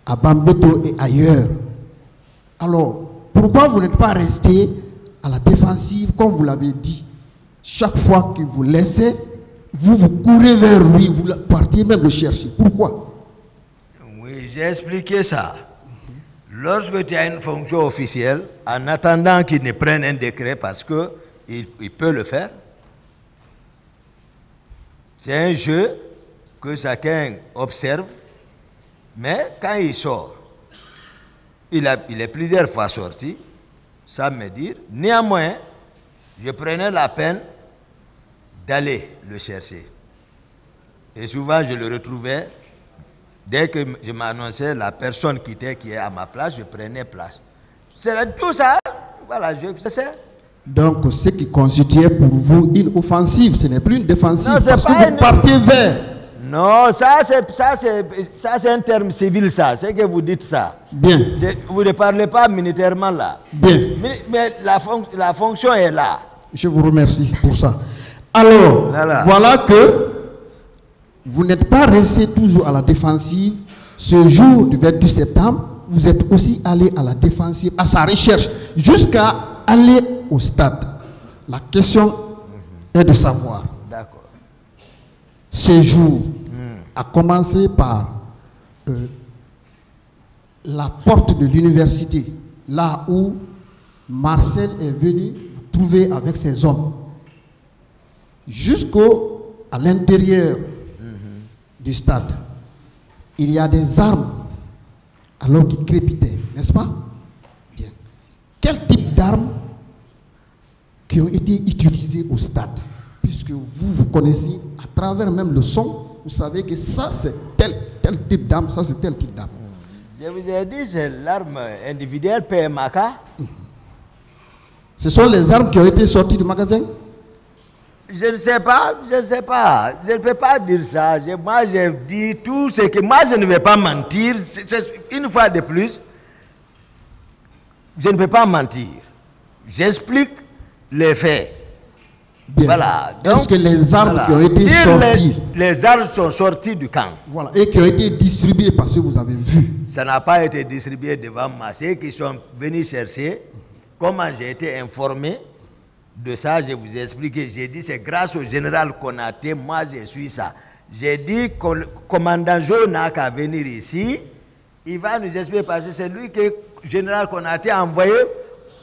À Bambeto et ailleurs. Alors, pourquoi vous n'êtes pas resté à la défensive, comme vous l'avez dit? Chaque fois qu'il vous laissait, vous courez vers lui, vous partiez même le chercher. Pourquoi? Oui, j'ai expliqué ça. Lorsque tu as une fonction officielle, en attendant qu'il ne prenne un décret, parce qu'il peut le faire, c'est un jeu que chacun observe, mais quand il sort, il est plusieurs fois sorti, ça me dit. Néanmoins, je prenais la peine d'aller le chercher. Et souvent, je le retrouvais. Dès que je m'annonçais, la personne qui est à ma place, je prenais place. C'est tout ça. Voilà, je sais. Donc, ce qui constituait pour vous une offensive, ce n'est plus une défensive, non, parce que vous partez vers. Non, ça c'est un terme civil, ça. C'est que vous dites ça. Bien. Vous ne parlez pas militairement là. Bien. Mais la fonction est là. Je vous remercie pour ça. Alors, voilà que vous n'êtes pas resté toujours à la défensive. Ce jour du 28 septembre, vous êtes aussi allé à la défensive, à sa recherche, jusqu'à aller au stade. La question est de savoir. D'accord. Ce jour a commencé par la porte de l'université, là où Marcel est venu vous trouver avec ses hommes. Jusqu'à l'intérieur du stade, il y a des armes alors qui crépitaient, n'est-ce pas? Bien. Quel type d'armes qui ont été utilisées au stade? Puisque vous connaissez, à travers même le son, vous savez que ça c'est tel type d'arme, ça c'est tel type d'arme. Je vous ai dit, c'est l'arme individuelle PMAK. Ce sont les armes qui ont été sorties du magasin? Je ne sais pas, je ne peux pas dire ça. Moi, j'ai dit tout ce que... Moi, je ne vais pas mentir. Une fois de plus, je ne peux pas mentir. J'explique les faits. Bien. Voilà. Est-ce que les armes qui ont été sorties... Les armes sont sorties du camp. Voilà. Et qui ont été distribuées parce que vous avez vu? Ça n'a pas été distribué devant moi. Ceux qui sont venus chercher, comment j'ai été informé de ça, je vous ai expliqué. J'ai dit, c'est grâce au général Konaté, moi je suis ça. J'ai dit, commandant Jo n'a qu'à venir ici, il va nous expliquer parce que c'est lui que le général Konaté a envoyé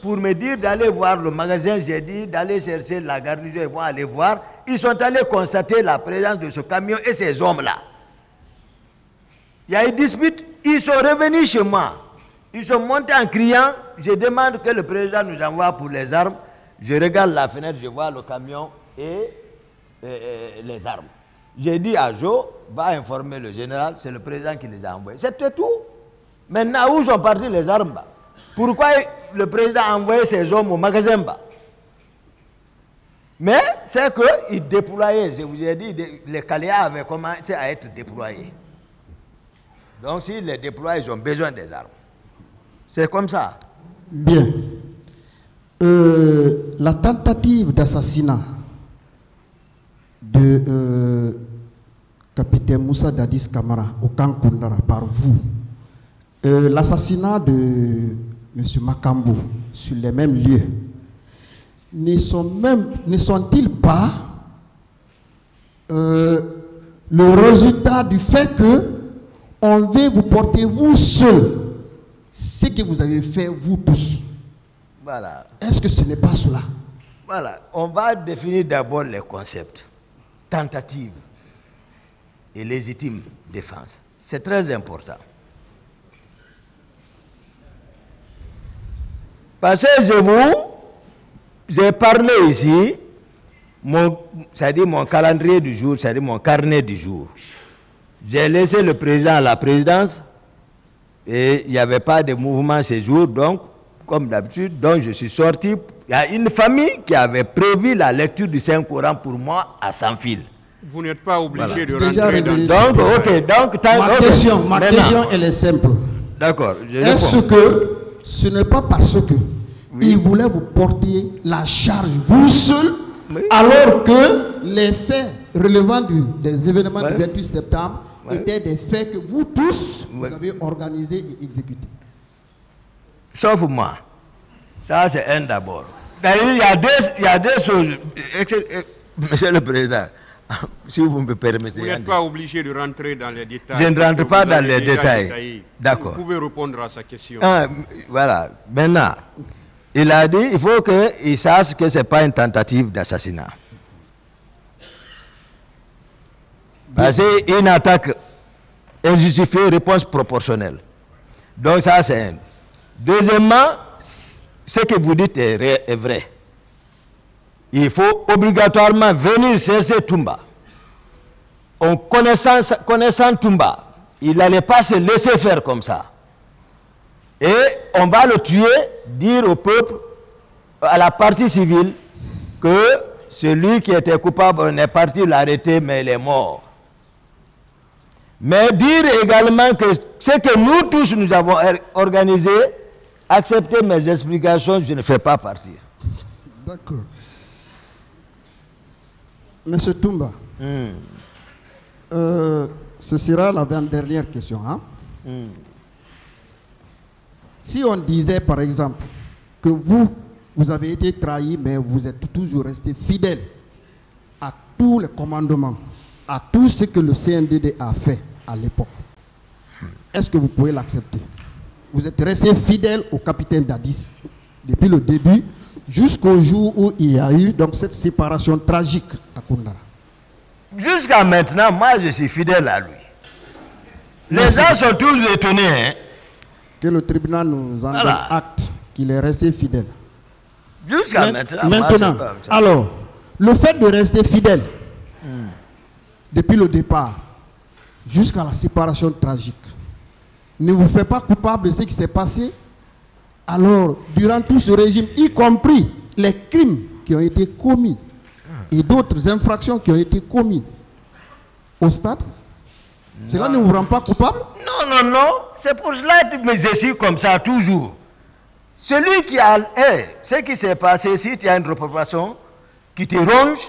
pour me dire d'aller voir le magasin, j'ai dit d'aller chercher la garnison, ils vont aller voir. Ils sont allés constater la présence de ce camion et ces hommes-là. Il y a eu dispute, ils sont revenus chez moi. Ils sont montés en criant, je demande que le président nous envoie pour les armes. Je regarde la fenêtre, je vois le camion et les armes. J'ai dit à Joe, va informer le général, c'est le président qui les a envoyés. C'était tout. Maintenant, où sont partis les armes? Pourquoi le président a envoyé ses hommes au magasin? Mais c'est qu'il déployait, je vous ai dit, les Kaléas avaient commencé à être déployés. Donc s'ils les déploient, ils ont besoin des armes. C'est comme ça. Bien. La tentative d'assassinat de capitaine Moussa Dadis Camara au camp Koundara par vous, l'assassinat de M. Makambo sur les mêmes lieux, ne sont-ils pas le résultat du fait que on veut vous porter vous seul ce que vous avez fait vous tous? Voilà. Est-ce que ce n'est pas cela? Voilà. On va définir d'abord les concepts. Tentative et légitime défense. C'est très important. Parce que j'ai parlé ici, c'est-à-dire mon calendrier du jour, c'est-à-dire mon carnet du jour. J'ai laissé le président à la présidence et il n'y avait pas de mouvement ce jour, donc, comme d'habitude, donc je suis sorti. Il y a une famille qui avait prévu la lecture du Saint-Coran pour moi à sans fil. Vous n'êtes pas obligé de Déjà rentrer dans... Ma question, elle est simple. D'accord. Est-ce que ce n'est pas parce que il voulait vous porter la charge vous seul, alors que les faits relevant des événements du 28 septembre étaient des faits que vous tous vous avez organisés et exécutés? Sauf moi. Ça, c'est un d'abord. D'ailleurs, il y a deux choses. Monsieur le Président, si vous me permettez. Vous n'êtes pas obligé de rentrer dans les détails. Je ne rentre pas dans les détails. D'accord. Vous pouvez répondre à sa question. Voilà. Maintenant, il a dit il faut qu'il sache que ce n'est pas une tentative d'assassinat. Parce qu'une attaque injustifiée, réponse proportionnelle. Donc ça, c'est un. Deuxièmement, ce que vous dites est vrai. Il faut obligatoirement venir chercher Toumba. En connaissant Toumba, il n'allait pas se laisser faire comme ça. Et on va le tuer, dire au peuple, à la partie civile, que celui qui était coupable, on est parti l'arrêter, mais il est mort. Mais dire également que ce que nous tous nous avons organisé, accepter mes explications, je ne fais pas partir. D'accord. Monsieur Toumba, ce sera la dernière question. Hein? Si on disait par exemple que vous avez été trahi, mais vous êtes toujours resté fidèle à tous les commandements, à tout ce que le CNDD a fait à l'époque, est-ce que vous pouvez l'accepter? Vous êtes resté fidèle au capitaine Dadis depuis le début jusqu'au jour où il y a eu donc cette séparation tragique à Koundara. Jusqu'à maintenant, moi je suis fidèle à lui. Les gens sont tous étonnés. Hein? Que le tribunal nous en donne acte qu'il est resté fidèle. Jusqu'à maintenant. Maintenant, alors, le fait de rester fidèle depuis le départ jusqu'à la séparation tragique ne vous fait pas coupable de ce qui s'est passé? Alors, durant tout ce régime, y compris les crimes qui ont été commis et d'autres infractions qui ont été commises au stade, cela ne vous rend pas coupable? Non. C'est pour cela que je suis comme ça toujours. Celui qui a... ce qui s'est passé, si tu as une réprobation qui te ronge,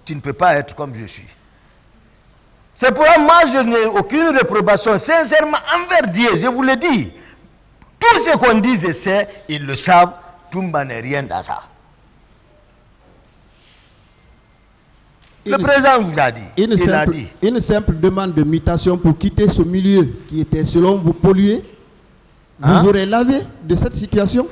tu ne peux pas être comme je suis. C'est pourquoi moi, je n'ai aucune réprobation, sincèrement, envers Dieu, je vous le dis. Tout ce qu'on dit, je sais, ils le savent, Toumba n'est rien dans ça. Le président vous a dit. Une simple demande de mutation pour quitter ce milieu qui était, selon vous, pollué, vous aurez lavé de cette situation?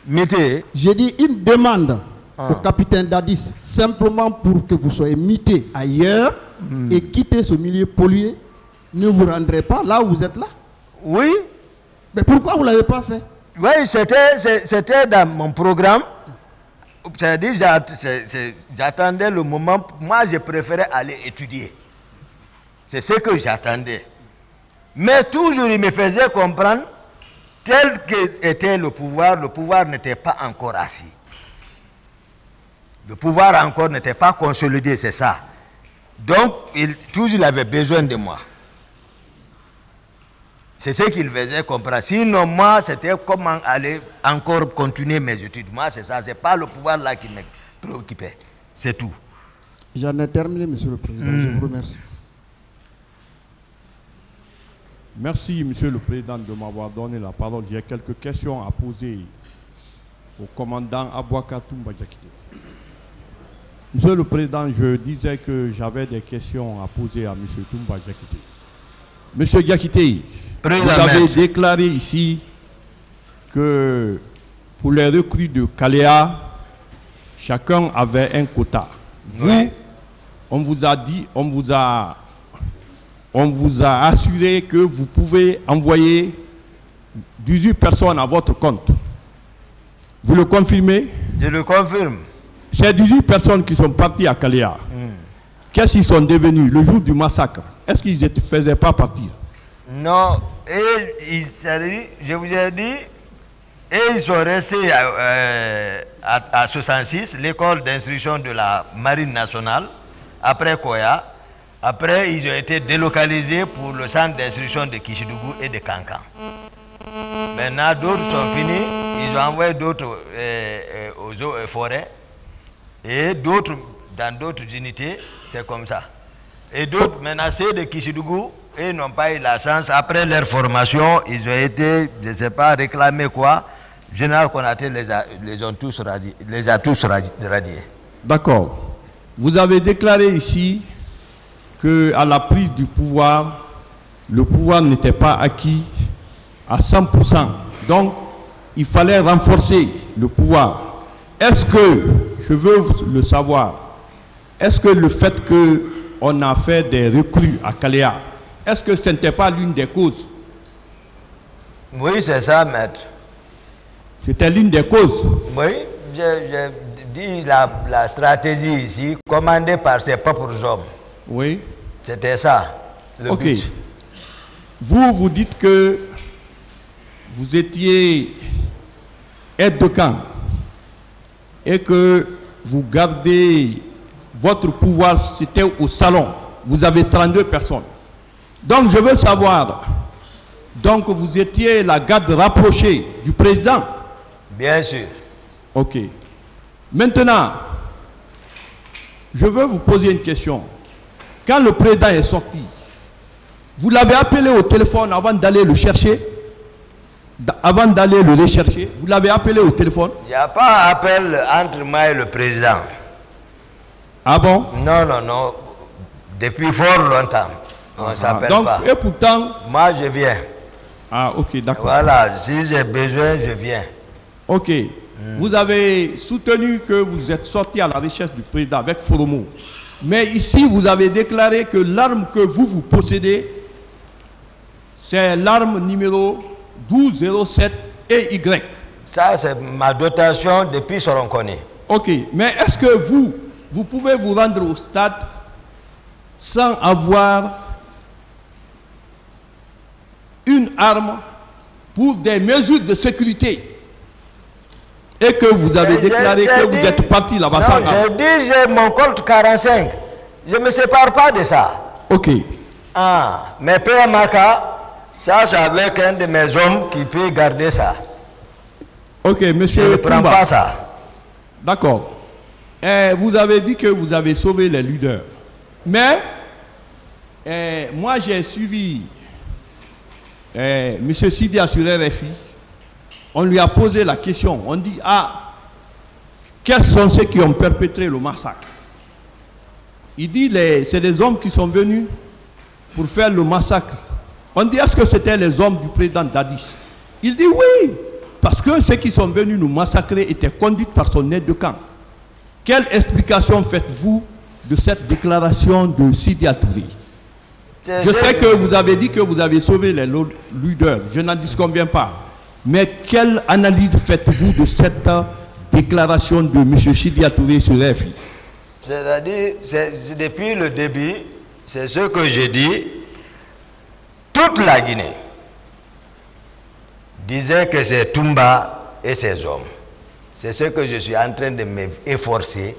Mité. J'ai dit une demande au capitaine Dadis, simplement pour que vous soyez mité ailleurs et quitter ce milieu pollué. Ne vous rendrez pas là où vous êtes là? Oui. Mais pourquoi vous ne l'avez pas fait? Oui, c'était dans mon programme. C'est-à-dire, j'attendais le moment. Moi, je préférais aller étudier. C'est ce que j'attendais. Mais toujours, il me faisait comprendre, tel qu'était le pouvoir n'était pas encore assis. Le pouvoir encore n'était pas consolidé, c'est ça. Donc, toujours, il avait besoin de moi. C'est ce qu'il faisait comprendre. Sinon, moi, c'était comment aller encore continuer mes études. Moi, c'est ça. Ce n'est pas le pouvoir là qui me préoccupait. C'est tout. J'en ai terminé, Monsieur le Président. Je vous remercie. Merci, Monsieur le Président, de m'avoir donné la parole. J'ai quelques questions à poser au commandant Abouaka Toumba Diakité. Monsieur le Président, je disais que j'avais des questions à poser à Monsieur Toumba Diakité. Monsieur Diakité, vous avez déclaré ici que pour les recrues de Kaléa, chacun avait un quota. Vous, on vous a dit, on vous a assuré que vous pouvez envoyer 18 personnes à votre compte. Vous le confirmez? Je le confirme. Ces 18 personnes qui sont parties à Kaléa, qu'est-ce qu'ils sont devenus le jour du massacre? Est-ce qu'ils ne faisaient pas partir? Non, et je vous ai dit, et ils sont restés à 66, l'école d'instruction de la Marine nationale, après Koya. Après, ils ont été délocalisés pour le centre d'instruction de Kishidougou et de Kankan. Maintenant, d'autres sont finis, ils ont envoyé d'autres aux forêts, et d'autres dans d'autres unités, c'est comme ça. Et d'autres, maintenant, ceux de Kishidougou, ils n'ont pas eu la chance. Après leur formation, ils ont été, je ne sais pas, réclamés quoi. Général Konaté les a tous radiés. D'accord. Vous avez déclaré ici qu'à la prise du pouvoir, le pouvoir n'était pas acquis à 100%. Donc, il fallait renforcer le pouvoir. Est-ce que, je veux le savoir, est-ce que le fait qu'on a fait des recrues à Kaléa, est-ce que ce n'était pas l'une des causes? Oui, c'est ça, maître. C'était l'une des causes? Oui, je dis la stratégie ici, commandée par ses propres hommes. Oui. C'était ça, le but. Vous dites que vous étiez aide de camp et que vous gardez votre pouvoir, c'était au salon. Vous avez 32 personnes. Donc je veux savoir, donc vous étiez la garde rapprochée du président? Bien sûr. Ok. Maintenant, je veux vous poser une question. Quand le président est sorti, vous l'avez appelé au téléphone avant d'aller le chercher? Avant d'aller le rechercher, vous l'avez appelé au téléphone? Il n'y a pas appel entre moi et le président. Ah bon? Non, non, non. Depuis fort longtemps. On ne s'appelle pas. Et pourtant... Moi, je viens. Ah, ok, d'accord. Voilà, si j'ai besoin, je viens. Ok. Vous avez soutenu que vous êtes sorti à la recherche du président avec Foromo. Mais ici, vous avez déclaré que l'arme que vous possédez, c'est l'arme numéro 1207 et Y. Ça, c'est ma dotation depuis Soronconi. Ok. Mais est-ce que vous pouvez vous rendre au stade sans avoir une arme pour des mesures de sécurité et que vous avez déclaré que vous êtes parti là-bas sans arme? Je dis j'ai mon Colt 45. Je ne me sépare pas de ça. Ok. Ah, mais PMAK, ça c'est avec un de mes hommes qui peut garder ça. Ok, monsieur. Je ne prends pas ça. D'accord. Vous avez dit que vous avez sauvé les leaders. Mais, moi j'ai suivi M. Sidia sur RFI. On lui a posé la question. On dit, quels sont ceux qui ont perpétré le massacre? Il dit, c'est des hommes qui sont venus pour faire le massacre. On dit, est-ce que c'était les hommes du président Dadis? Il dit, oui, Parce que ceux qui sont venus nous massacrer étaient conduits par son aide de camp. Quelle explication faites-vous de cette déclaration de Sidi Touré? Je sais que vous avez dit que vous avez sauvé les leaders, je n'en disconviens pas. Mais quelle analyse faites-vous de cette déclaration de M. Sidi Touré sur RFI? C'est-à-dire, depuis le début, c'est ce que je dis, toute la Guinée disait que c'est Toumba et ses hommes. C'est ce que je suis en train de m'efforcer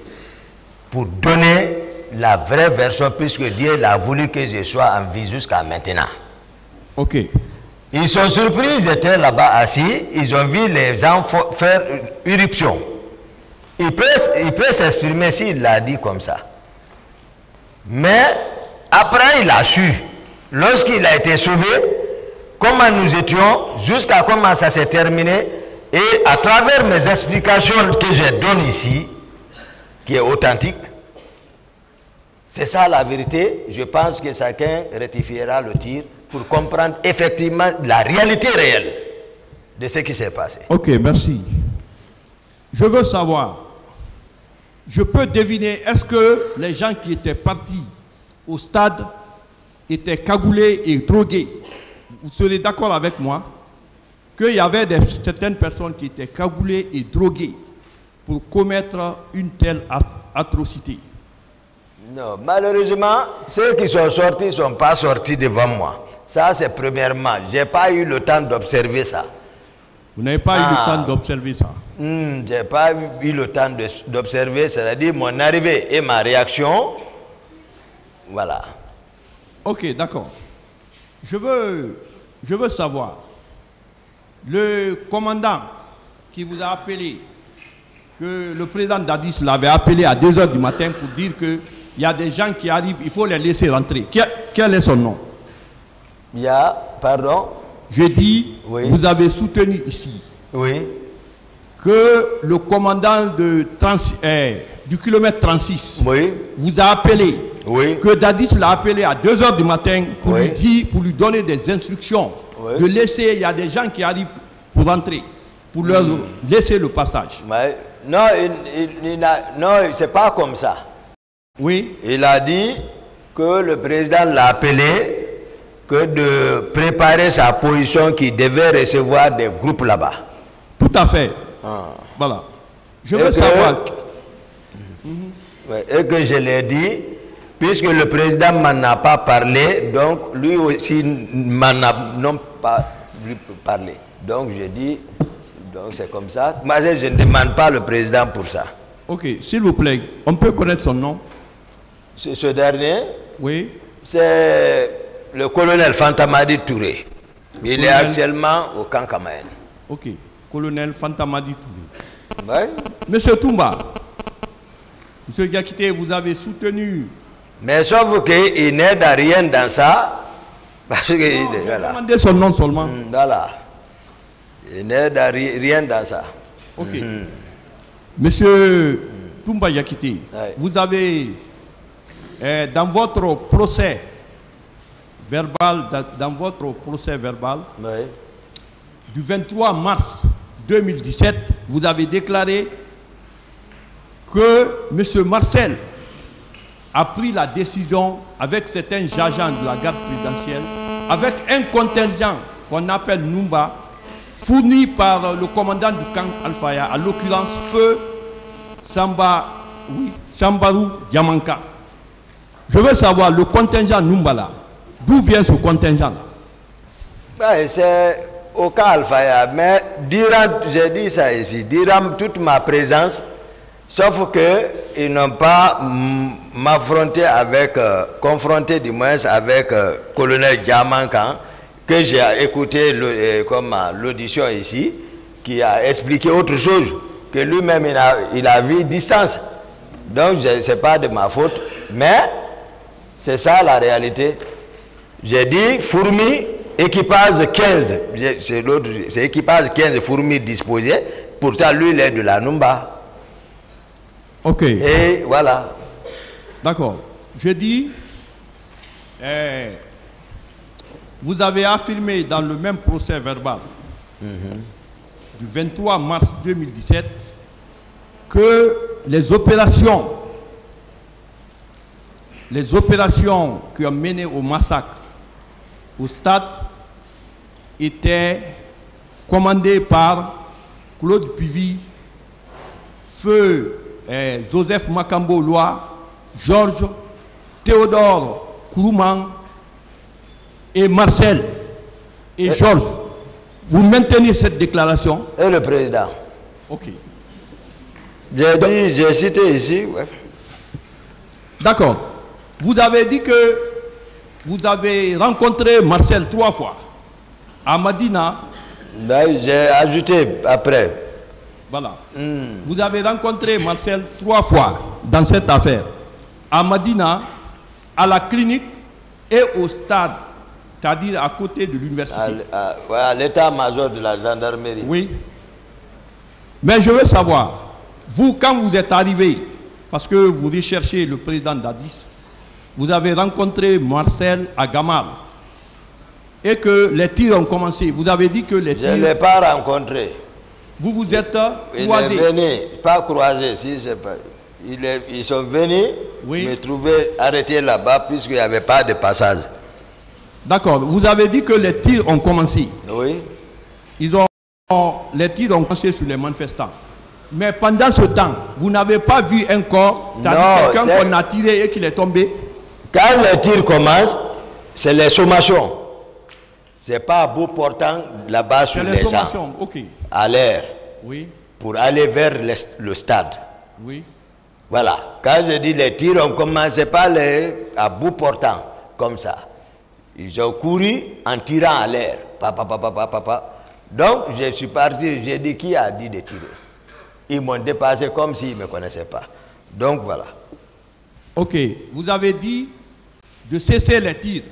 pour donner la vraie version, puisque Dieu l'a voulu que je sois en vie jusqu'à maintenant. Ok. Ils sont surpris, ils étaient là-bas assis, ils ont vu les gens faire irruption. Il peut s'exprimer s'il l'a dit comme ça. Mais après, il a su, lorsqu'il a été sauvé, comment nous étions, jusqu'à comment ça s'est terminé, et à travers mes explications que je donne ici, qui est authentique, c'est ça la vérité. Je pense que chacun rectifiera le tir pour comprendre effectivement la réalité réelle de ce qui s'est passé. Ok, merci. Je veux savoir, je peux deviner, est-ce que les gens qui étaient partis au stade étaient cagoulés et drogués? Vous serez d'accord avec moi qu'il y avait certaines personnes qui étaient cagoulées et droguées pour commettre une telle atrocité? Non, malheureusement, ceux qui sont sortis ne sont pas sortis devant moi. Ça, c'est premièrement. Je n'ai pas eu le temps d'observer ça. Vous n'avez pas eu le temps d'observer ça? Je n'ai pas eu le temps d'observer, c'est-à-dire mon arrivée et ma réaction. Voilà. Ok, d'accord. Je veux savoir, le commandant qui vous a appelé, que le président Dadis l'avait appelé à 2 h du matin pour dire qu'il y a des gens qui arrivent, il faut les laisser rentrer. Quel est son nom? Il y a, pardon? Je dis, oui. Vous avez soutenu ici, oui, que le commandant du kilomètre 36 oui, vous a appelé, oui, que Dadis l'a appelé à 2 h du matin pour, oui, pour lui donner des instructions, oui, de laisser, il y a des gens qui arrivent pour rentrer, pour leur laisser le passage. Mais, non, non, c'est pas comme ça. Oui. Il a dit que le président l'a appelé, que de préparer sa position, qu'il devait recevoir des groupes là-bas. Tout à fait. Voilà. Je veux savoir. Et que je l'ai dit, puisque le président m'en a pas parlé, donc lui aussi m'en a non pas parlé. Donc je dis, donc c'est comme ça. Moi je ne demande pas le président pour ça. Ok, s'il vous plaît, on peut connaître son nom? Ce dernier? Oui. C'est le colonel Fantamadi Touré. Il est actuellement au camp Kamaen. Ok, colonel Fantamadi Touré. Oui. Monsieur Toumba, Monsieur Diakité, vous avez soutenu. Mais sauf qu'il n'aide à rien dans ça. Parce que voilà. Demandez son nom seulement. Voilà. Il n'aide à rien dans ça. Ok. Monsieur Toumba Diakité, vous avez, dans votre procès verbal, oui, du 23 mars 2017, vous avez déclaré que M. Marcel a pris la décision avec certains agents de la garde présidentielle, avec un contingent qu'on appelle Numba, fourni par le commandant du camp Alfaya, à l'occurrence Feu Sambarou Diamanka. Je veux savoir, le contingent Numba là, d'où vient ce contingent-là? C'est au cas Alfaya, mais durant, j'ai dit ça ici, durant toute ma présence, sauf qu'ils n'ont pas confronté du moins avec colonel Diamanka, que j'ai écouté l'audition ici, qui a expliqué autre chose, que lui-même il a vu distance. Donc ce n'est pas de ma faute, mais c'est ça la réalité. J'ai dit fourmis, équipage 15, c'est équipage 15 fourmis disposés, pourtant lui il est de la Numba. Ok. Et voilà. D'accord. Je dis, vous avez affirmé dans le même procès verbal du 23 mars 2017 que les opérations qui ont mené au massacre au stade étaient commandées par Claude Pivy, Feu Joseph Makambo Loa, Georges Théodore Kourouman et Marcel et Georges. Vous maintenez cette déclaration? Et le président? Ok. J'ai cité ici. Ouais. D'accord. Vous avez dit que vous avez rencontré Marcel 3 fois à Madina. J'ai ajouté après. Voilà. Vous avez rencontré Marcel 3 fois dans cette affaire. À Madina, à la clinique et au stade, c'est-à-dire à côté de l'université. À l'état-major de la gendarmerie. Oui. Mais je veux savoir, vous, quand vous êtes arrivé, parce que vous recherchez le président Dadis, vous avez rencontré Marcel à Gamal et que les tirs ont commencé. Vous avez dit que les tirs... Je ne l'ai pas rencontré. Vous vous êtes croisés. Ils sont venus, pas croisés, si c'est pas... Ils sont venus me trouver arrêté là-bas puisqu'il n'y avait pas de passage. D'accord. Vous avez dit que les tirs ont commencé. Oui. Les tirs ont commencé sur les manifestants. Mais pendant ce temps, vous n'avez pas vu un corps, quelqu'un qu'on a tiré et qu'il est tombé? Quand les tirs commencent, c'est les sommations. C'est pas à bout portant là-bas sur les gens. Okay. À l'air. Oui. Pour aller vers le stade. Oui. Voilà. Quand je dis les tirs ont commencé pas à bout portant, comme ça. Ils ont couru en tirant à l'air. Donc, je suis parti, j'ai dit qui a dit de tirer. Ils m'ont dépassé comme s'ils ne me connaissaient pas. Donc, voilà. Ok. Vous avez dit de cesser les tirs.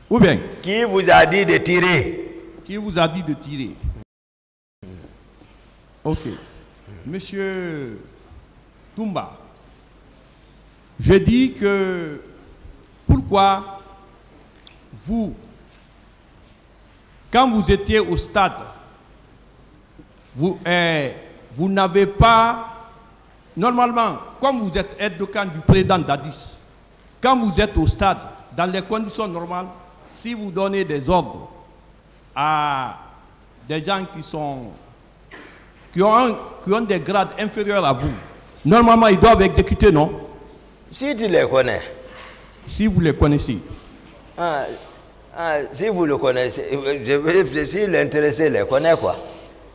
Ou bien? Qui vous a dit de tirer? Qui vous a dit de tirer? Ok. Monsieur Toumba, je dis que pourquoi vous, quand vous étiez au stade, vous n'avez pas, normalement, comme vous êtes aide de camp du président Dadis, quand vous êtes au stade, dans les conditions normales, si vous donnez des ordres à des gens qui ont des grades inférieurs à vous, normalement ils doivent exécuter, non? Si tu les connais. Si vous les connaissez. Si vous le connaissez, si l'intéressé les connaît, quoi.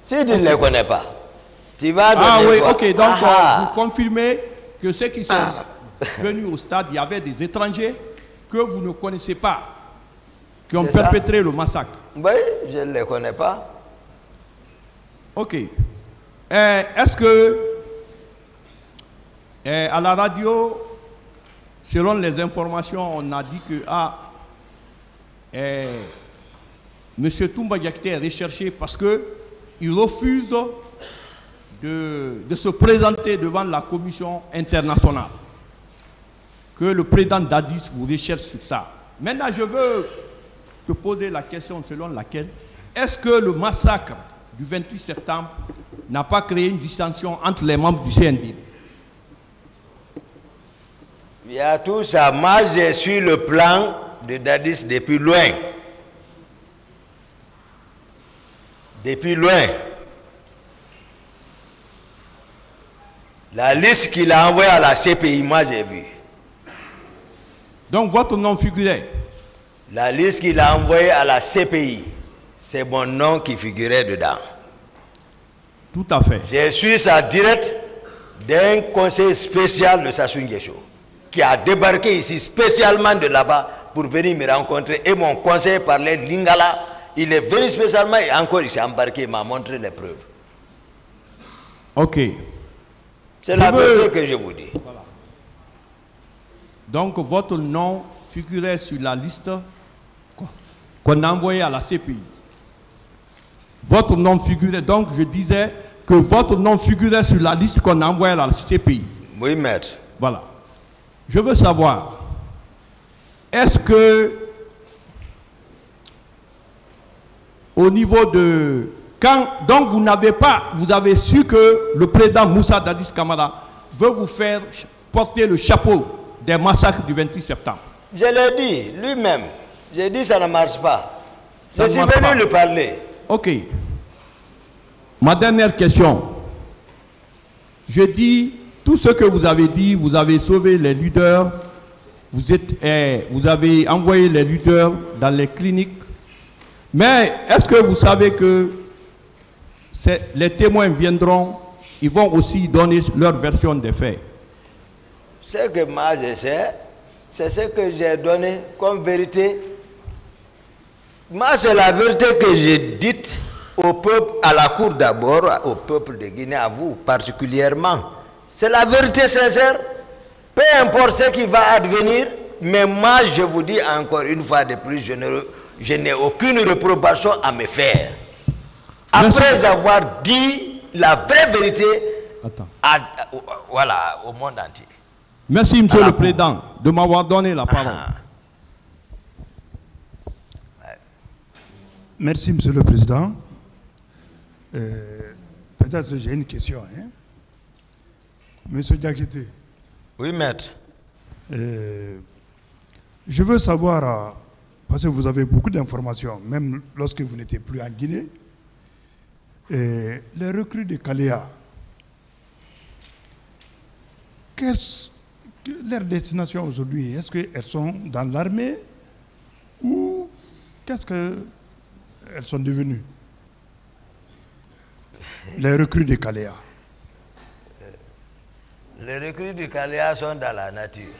Si tu ne les connais pas, tu vas donner. Ah oui, quoi? ok. Donc vous confirmez que ceux qui sont venus au stade, il y avait des étrangers que vous ne connaissez pas, qui ont perpétré le massacre. Oui, je ne les connais pas. Ok. Est-ce que à la radio, selon les informations, on a dit que M. Toumba Diakité est recherché parce qu'il refuse de se présenter devant la commission internationale. Que le président Dadis vous recherche sur ça. Maintenant, je veux te poser la question selon laquelle est-ce que le massacre du 28 septembre n'a pas créé une dissension entre les membres du CND? Il y a tout ça. Moi, j'ai su le plan de Dadis depuis loin. Depuis loin. La liste qu'il a envoyée à la CPI, moi j'ai vu. Donc votre nom figurait? La liste qu'il a envoyée à la CPI, c'est mon nom qui figurait dedans. Tout à fait. J'ai su ça direct d'un conseil spécial de Sassou Nguesso, qui a débarqué ici spécialement de là-bas pour venir me rencontrer. Et mon conseil parlait lingala. Il est venu spécialement et encore il s'est embarqué, il m'a montré les preuves. Ok. C'est la vérité que je vous dis. Voilà. Donc votre nom figurait sur la liste qu'on a envoyée à la CPI. Votre nom figurait, donc je disais que votre nom figurait sur la liste qu'on a envoyée à la CPI. Oui, maître. Voilà. Je veux savoir, est-ce que au niveau de Donc vous avez su que le président Moussa Dadis Camara veut vous faire porter le chapeau des massacres du 28 septembre. Je l'ai dit, lui-même. J'ai dit ça ne marche pas. Je suis venu lui parler. Ok. Ma dernière question. Je dis, tout ce que vous avez dit, vous avez sauvé les leaders, vous avez envoyé les leaders dans les cliniques. Mais est-ce que vous savez que les témoins viendront, ils vont aussi donner leur version des faits? Ce que moi je sais, c'est ce que j'ai donné comme vérité. Moi, c'est la vérité que j'ai dite au peuple, à la cour d'abord, au peuple de Guinée, à vous particulièrement. C'est la vérité sincère. Peu importe ce qui va advenir, mais moi, je vous dis encore une fois de plus, je n'ai aucune réprobation à me faire. Après avoir dit la vraie vérité voilà, au monde entier. Merci, Monsieur le Président, de m'avoir donné la parole. Merci, Monsieur le Président. Peut-être j'ai une question. Hein? Monsieur Diakité. Oui, maître. Je veux savoir, parce que vous avez beaucoup d'informations, même lorsque vous n'étiez plus en Guinée, les recrues de Kaléa, leur destination aujourd'hui, est-ce qu'elles sont dans l'armée ou qu'est-ce qu'elles sont devenues? Les recrues de Kaléa. Les recrues de Kaléa sont dans la nature.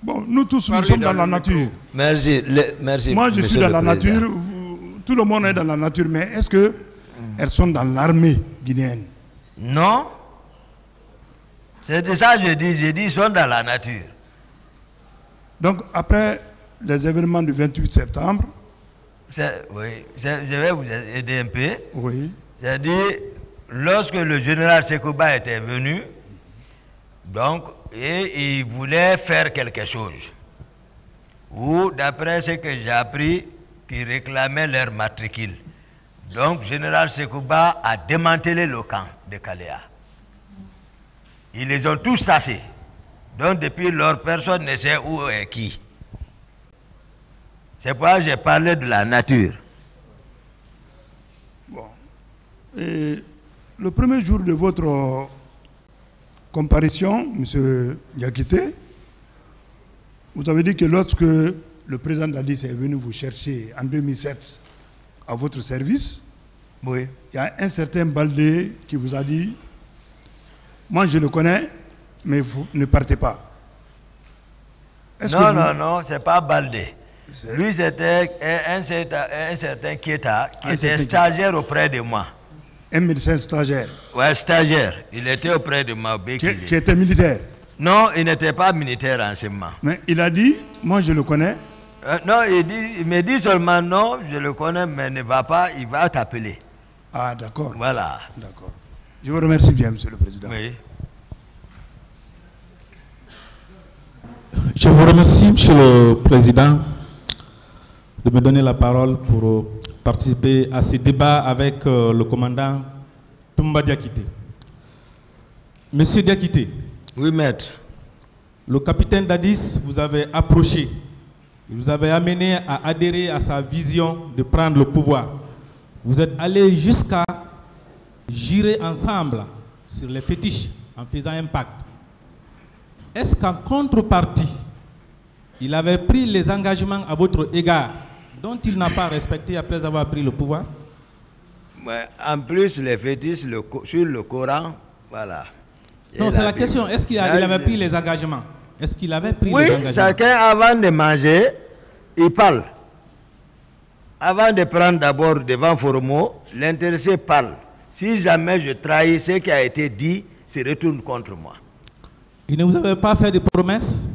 Bon, nous tous, nous sommes dans la nature. Merci, merci. Moi, je suis dans la nature. Tout le monde est dans la nature, mais est-ce qu'elles sont dans l'armée guinéenne? Non. C'est de ça que je dis. J'ai dit ils sont dans la nature. Donc, après les événements du 28 septembre... Oui, je vais vous aider un peu. Oui. J'ai dit, lorsque le général Sekouba était venu, donc, et il voulait faire quelque chose, ou d'après ce que j'ai appris, qui réclamaient leur matricule. Donc, général Sekouba a démantelé le camp de Kaléa. Ils les ont tous chassés. Donc, depuis lors, personne ne sait où est qui. C'est pourquoi j'ai parlé de la nature. Bon. Et le premier jour de votre comparution, M. Diakité, vous avez dit que lorsque le président Dadis est venu vous chercher en 2007 à votre service, oui, il y a un certain Baldé qui vous a dit, moi je le connais, mais vous ne partez pas. Non, c'est pas Baldé. Lui, c'était un certain Kieta qui était stagiaire auprès de moi. Un médecin stagiaire? Oui, stagiaire. Il était auprès de moi. Qui était militaire? Non, il n'était pas militaire en ce moment. Mais il a dit, moi je le connais. Non, il me dit seulement non, je le connais, mais ne va pas, il va t'appeler. Ah, d'accord. Voilà. D'accord. Je vous remercie bien, Monsieur le Président. Oui. Je vous remercie, Monsieur le Président, de me donner la parole pour participer à ce débat avec le commandant Toumba Diakité. Monsieur Diakité. Oui, maître. Le capitaine Dadis vous avez approché, vous avez amené à adhérer à sa vision de prendre le pouvoir. Vous êtes allé jusqu'à jurer ensemble sur les fétiches en faisant un pacte. Est-ce qu'en contrepartie, il avait pris les engagements à votre égard dont il n'a pas respecté après avoir pris le pouvoir? En plus, les fétiches sur le Coran, voilà. Non, c'est la question. Est-ce qu'il avait pris les engagements? Est-ce qu'il avait pris les engagements? Oui, chacun, avant de manger, il parle. Avant de prendre d'abord devant Foromo, l'intéressé parle. Si jamais je trahis ce qui a été dit, se retourne contre moi. Il ne vous avait pas fait de promesses?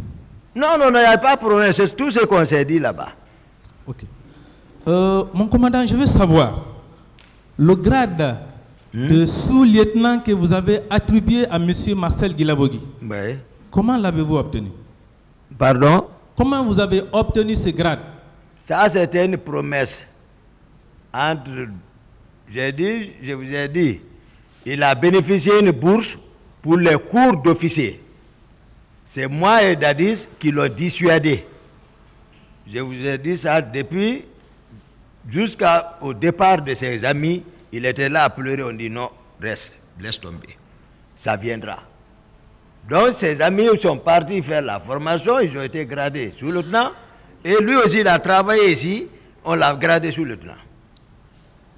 Non, il n'y a pas de promesse. C'est tout ce qu'on s'est dit là-bas. Ok. Mon commandant, je veux savoir, le grade de sous-lieutenant que vous avez attribué à M. Marcel Guilabogui, oui, comment l'avez-vous obtenu? Pardon? Comment vous avez obtenu ce grade? Ça, c'était une promesse entre je vous ai dit, il a bénéficié d'une bourse pour les cours d'officier. C'est moi et Dadis qui l'ont dissuadé. Je vous ai dit ça depuis, jusqu'au départ de ses amis, il était là à pleurer, on dit non, reste, laisse tomber, ça viendra. Donc ses amis sont partis faire la formation, ils ont été gradés sous-lieutenant, et lui aussi il a travaillé ici, on l'a gradé sous-lieutenant.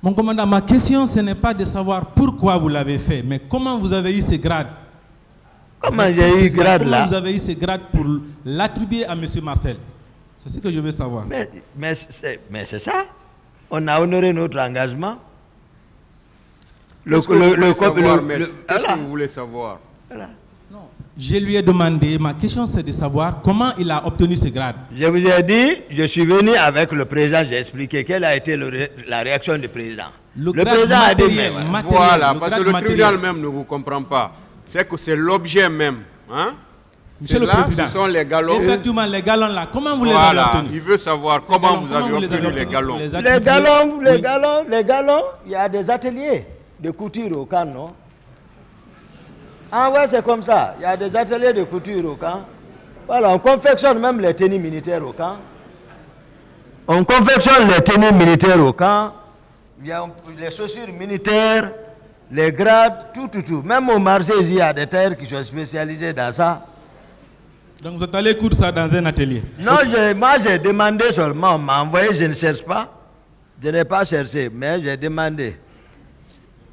Mon commandant, ma question ce n'est pas de savoir pourquoi vous l'avez fait, mais comment vous avez eu ces grades. Comment j'ai eu grade là? Comment vous avez eu ces grades pour l'attribuer à M. Marcel? C'est ce que je veux savoir. Mais c'est ça. On a honoré notre engagement. Qu'est-ce que vous voulez savoir? Voilà. Non. Je lui ai demandé, ma question c'est de savoir comment il a obtenu ce grade. Je vous ai dit, je suis venu avec le président, j'ai expliqué quelle a été la réaction du président. Le président a dit, voilà, parce que le tribunal même ne vous comprend pas. C'est que c'est l'objet même. Hein? Monsieur le Président, ce sont les galons. Effectivement, les galons là, comment vous les avez obtenus? Il veut savoir comment vous avez obtenu les galons. Les galons, il y a des ateliers de couture au camp, non? Ah ouais, c'est comme ça. Il y a des ateliers de couture au camp. Voilà, on confectionne même les tenues militaires au camp. On confectionne les tenues militaires au camp. Il y a les chaussures militaires, les grades, tout. Même au marché, il y a des tailleurs qui sont spécialisés dans ça. Donc vous êtes allé coudre ça dans un atelier? Non, moi j'ai demandé seulement, on m'a envoyé, je ne cherche pas. Je n'ai pas cherché, mais j'ai demandé.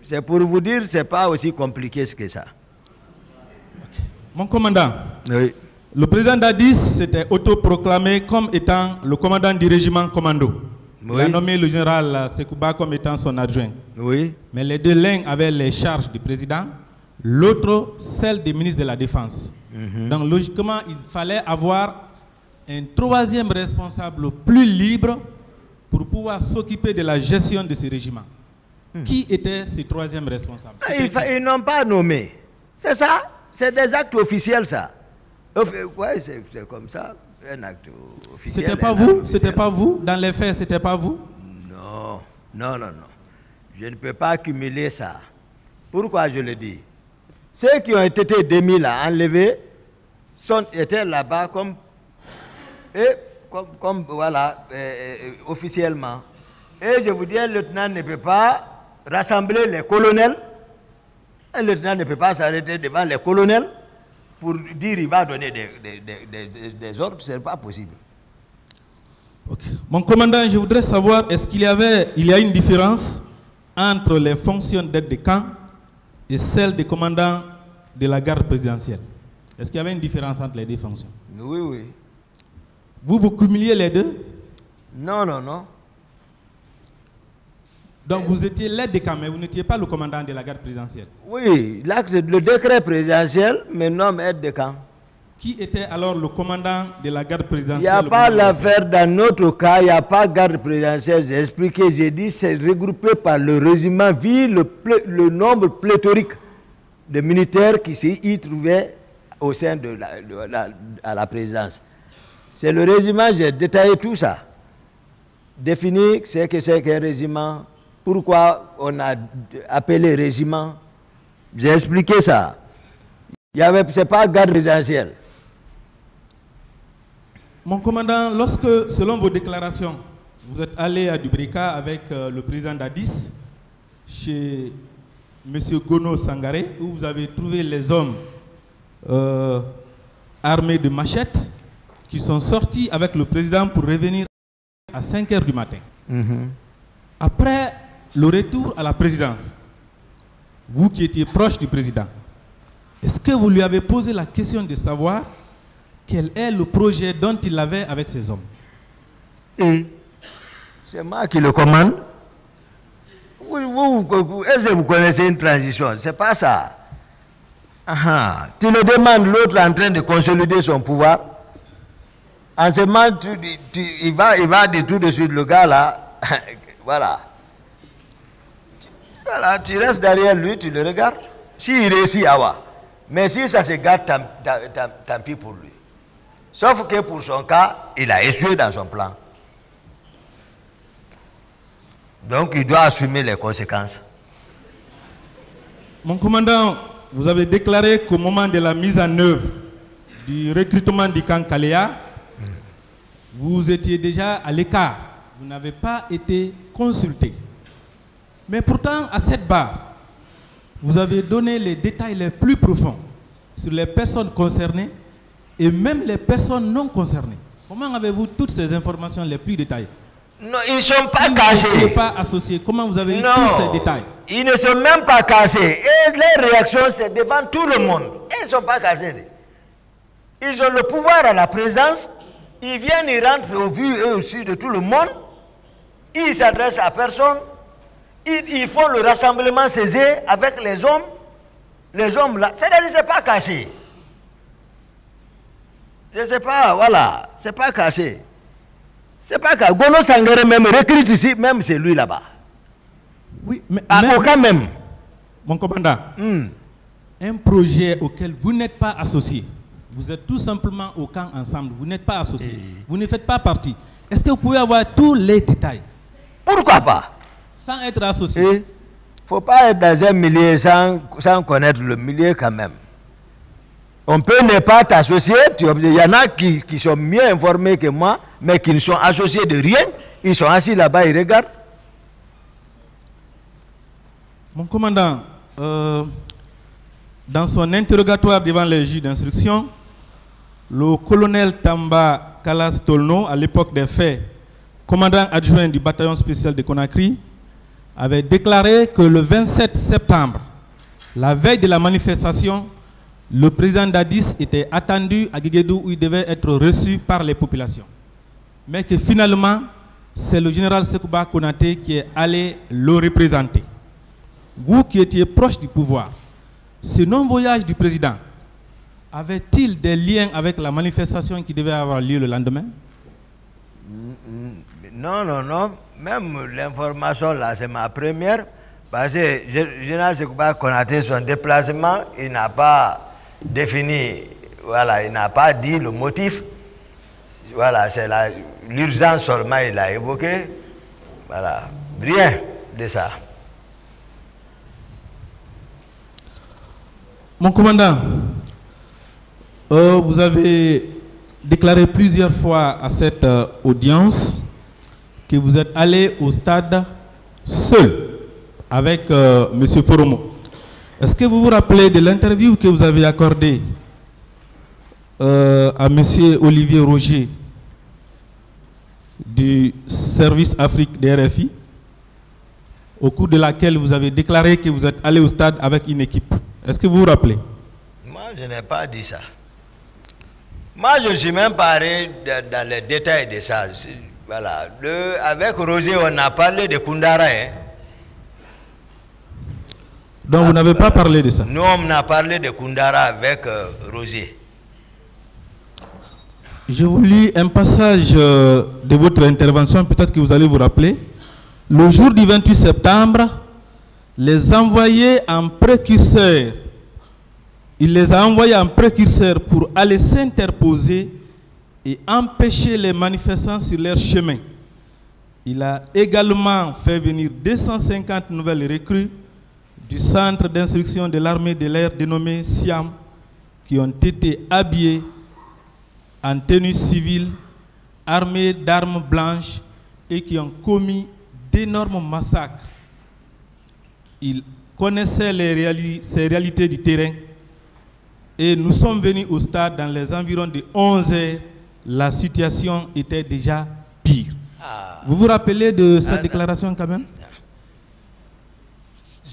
C'est pour vous dire, ce n'est pas aussi compliqué que ça. Mon commandant, oui. Le président Dadis s'était autoproclamé comme étant le commandant du régiment commando. Oui. Il a nommé le général Sekouba comme étant son adjoint. Oui. Mais les deux, l'un avaient les charges du président, l'autre celle des ministres de la Défense. Donc logiquement, il fallait avoir un troisième responsable plus libre pour pouvoir s'occuper de la gestion de ce régiment. Qui était ce troisième responsable? Ils n'ont pas nommé. C'est ça? C'est des actes officiels, ça. Oui, c'est comme ça, un acte officiel. C'était pas vous? C'était pas vous? Dans les faits, c'était pas vous? Non. Je ne peux pas accumuler ça. Pourquoi je le dis? Ceux qui ont été démis là, enlevés, étaient là-bas comme voilà, officiellement. Et je vous dis, un lieutenant ne peut pas rassembler les colonels. Un lieutenant ne peut pas s'arrêter devant les colonels pour dire qu'il va donner des ordres. Ce n'est pas possible. Okay. Mon commandant, je voudrais savoir, est-ce qu'il y a une différence entre les fonctions d'aide de camp et celles des commandants de la garde présidentielle? Est-ce qu'il y avait une différence entre les deux fonctions? Oui. Vous cumuliez les deux? Non. Donc vous étiez l'aide de camp, mais vous n'étiez pas le commandant de la garde présidentielle? Oui, le décret présidentiel me nomme aide de camp. Qui était alors le commandant de la garde présidentielle? Il n'y a pas l'affaire dans notre cas, il n'y a pas garde présidentielle. J'ai expliqué, j'ai dit c'est regroupé par le régiment vu le nombre pléthorique de militaires qui s'y trouvaient au sein de la présidence. C'est le régiment, j'ai détaillé tout ça. Défini ce que c'est qu'un régiment, pourquoi on a appelé régiment. J'ai expliqué ça. Ce n'est pas garde présidentielle. Mon commandant, lorsque, selon vos déclarations, vous êtes allé à Dubrika avec le président Dadis, chez M. Gono Sangaré, où vous avez trouvé les hommes armés de machettes qui sont sortis avec le président pour revenir à 5 h du matin. Après le retour à la présidence, vous qui étiez proche du président, est-ce que vous lui avez posé la question de savoir quel est le projet dont il avait avec ces hommes? C'est moi qui le commande. Est-ce que vous connaissez une transition? C'est pas ça. Tu le demandes, l'autre est en train de consolider son pouvoir. En ce moment, il va dire tout de suite, le gars là, voilà, tu restes derrière lui, tu le regardes. S'il réussit, mais si ça se gâte, tant pis pour lui. Sauf que pour son cas, il a échoué dans son plan. Donc il doit assumer les conséquences. Mon commandant, vous avez déclaré qu'au moment de la mise en œuvre du recrutement du camp Kalea, vous étiez déjà à l'écart. Vous n'avez pas été consulté. Mais pourtant, à cette barre, vous avez donné les détails les plus profonds sur les personnes concernées et même les personnes non concernées. Comment avez-vous toutes ces informations les plus détaillées? Non, ils ne sont pas cachés. Vous n'êtes pas associés. Comment vous avez eu tous ces détails? Ils ne sont même pas cachés. Et les réactions, c'est devant tout le monde. Ils ne sont pas cachés. Ils ont le pouvoir à la présence. Ils viennent, ils rentrent au vu et au su de tout le monde. Ils s'adressent à personne. Ils font le rassemblement saisi avec les hommes. Les hommes là. C'est-à-dire que ce n'est pas caché. Je ne sais pas, voilà. Ce n'est pas caché. C'est pas que Gono Sangare même recrute ici, même c'est lui là-bas. Oui, mais aucun même. Mon commandant, un projet auquel vous n'êtes pas associé, vous êtes tout simplement au camp ensemble, vous n'êtes pas associé, vous ne faites pas partie. Est-ce que vous pouvez avoir tous les détails? Pourquoi pas? Sans être associé. Il ne faut pas être dans un milieu sans connaître le milieu quand même. On peut ne pas t'associer, il y en a qui sont mieux informés que moi, mais qui ne sont associés de rien. Ils sont assis là-bas, ils regardent. Mon commandant, dans son interrogatoire devant les juges d'instruction, le colonel Tamba Kalas Tolno, à l'époque des faits, commandant adjoint du bataillon spécial de Conakry, avait déclaré que le 27 septembre, la veille de la manifestation, le président Dadis était attendu à Guéguédou où il devait être reçu par les populations. Mais que finalement, c'est le général Sekouba Konaté qui est allé le représenter. Vous qui étiez proche du pouvoir, ce non-voyage du président avait-il des liens avec la manifestation qui devait avoir lieu le lendemain? Non, non, non. Même l'information là, c'est ma première. Parce que le général Sekouba Konaté, son déplacement, il n'a pas défini, voilà, il n'a pas dit le motif. Voilà, c'est l'urgence seulement, il a évoqué. Voilà, rien de ça. Mon commandant, vous avez déclaré plusieurs fois à cette audience que vous êtes allé au stade seul avec M. Foromo. Est-ce que vous vous rappelez de l'interview que vous avez accordée à M. Olivier Roger du service Afrique des RFI, au cours de laquelle vous avez déclaré que vous êtes allé au stade avec une équipe? Est-ce que vous vous rappelez? Moi, je n'ai pas dit ça. Moi, je ne suis même pas allé dans les détails de ça. Voilà. Avec Roger, on a parlé de Koundara. Hein. Donc vous n'avez pas parlé de ça? Nous, on a parlé de Koundara avec Roger. Je vous lis un passage de votre intervention, peut-être que vous allez vous rappeler. Le jour du 28 septembre, les envoyés en précurseur, il les a envoyés en précurseur pour aller s'interposer et empêcher les manifestants sur leur chemin. Il a également fait venir 250 nouvelles recrues du centre d'instruction de l'armée de l'air dénommé Siam, qui ont été habillés en tenue civile, armés d'armes blanches et qui ont commis d'énormes massacres. Il connaissait ces réalités du terrain et nous sommes venus au stade dans les environs de 11 heures. La situation était déjà pire. Vous vous rappelez de cette déclaration quand même?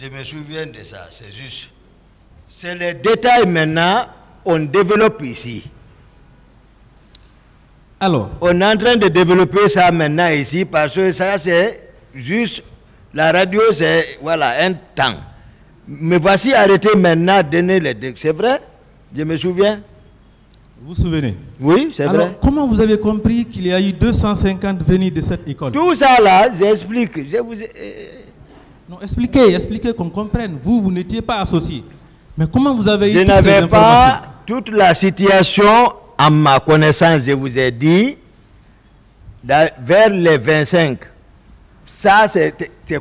Je me souviens de ça, c'est juste. C'est les détails maintenant, on développe ici. Alors, on est en train de développer ça maintenant ici parce que ça c'est juste, la radio c'est voilà, un temps. Mais voici arrêté maintenant de donner les détails. C'est vrai? Je me souviens. Vous vous souvenez? Oui, c'est vrai. Comment vous avez compris qu'il y a eu 250 venus de cette école? Tout ça là, j'explique. Je vous Non, expliquez qu'on comprenne. Vous n'étiez pas associé. Mais comment vous avez eu toutes ces informations? Je n'avais pas toute la situation à ma connaissance, je vous ai dit, vers les 25 Ça, c'est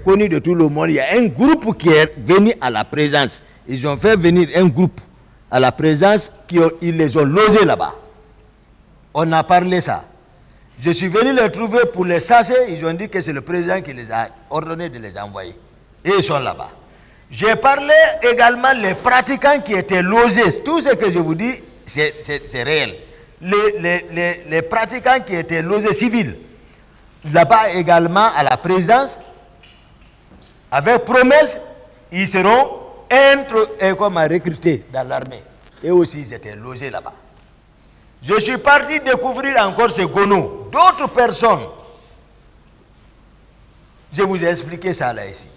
connu de tout le monde. Il y a un groupe qui est venu à la présence. Ils ont fait venir un groupe à la présence, ils les ont logés là-bas. On a parlé ça. Je suis venu les trouver pour les chasser. Ils ont dit que c'est le président qui les a ordonné de les envoyer. Et ils sont là-bas. J'ai parlé également des pratiquants qui étaient logés. Tout ce que je vous dis, c'est réel. Les pratiquants qui étaient logés civils, là-bas également à la présidence, avec promesse, ils seront recrutés dans l'armée. Et aussi, ils étaient logés là-bas. Je suis parti découvrir encore ces gonos, d'autres personnes. Je vous ai expliqué ça là ici.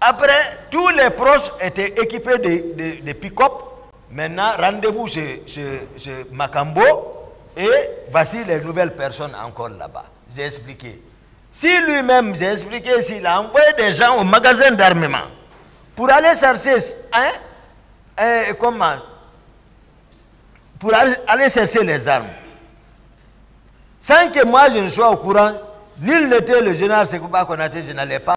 Après, tous les proches étaient équipés de pick-up. Maintenant, rendez-vous chez Macambo. Et voici les nouvelles personnes encore là-bas. J'ai expliqué. Si lui-même, j'ai expliqué, s'il a envoyé des gens au magasin d'armement pour aller chercher, pour aller chercher les armes, sans que moi je ne sois au courant, nul n'était le général Sékou Konaté, je n'allais pas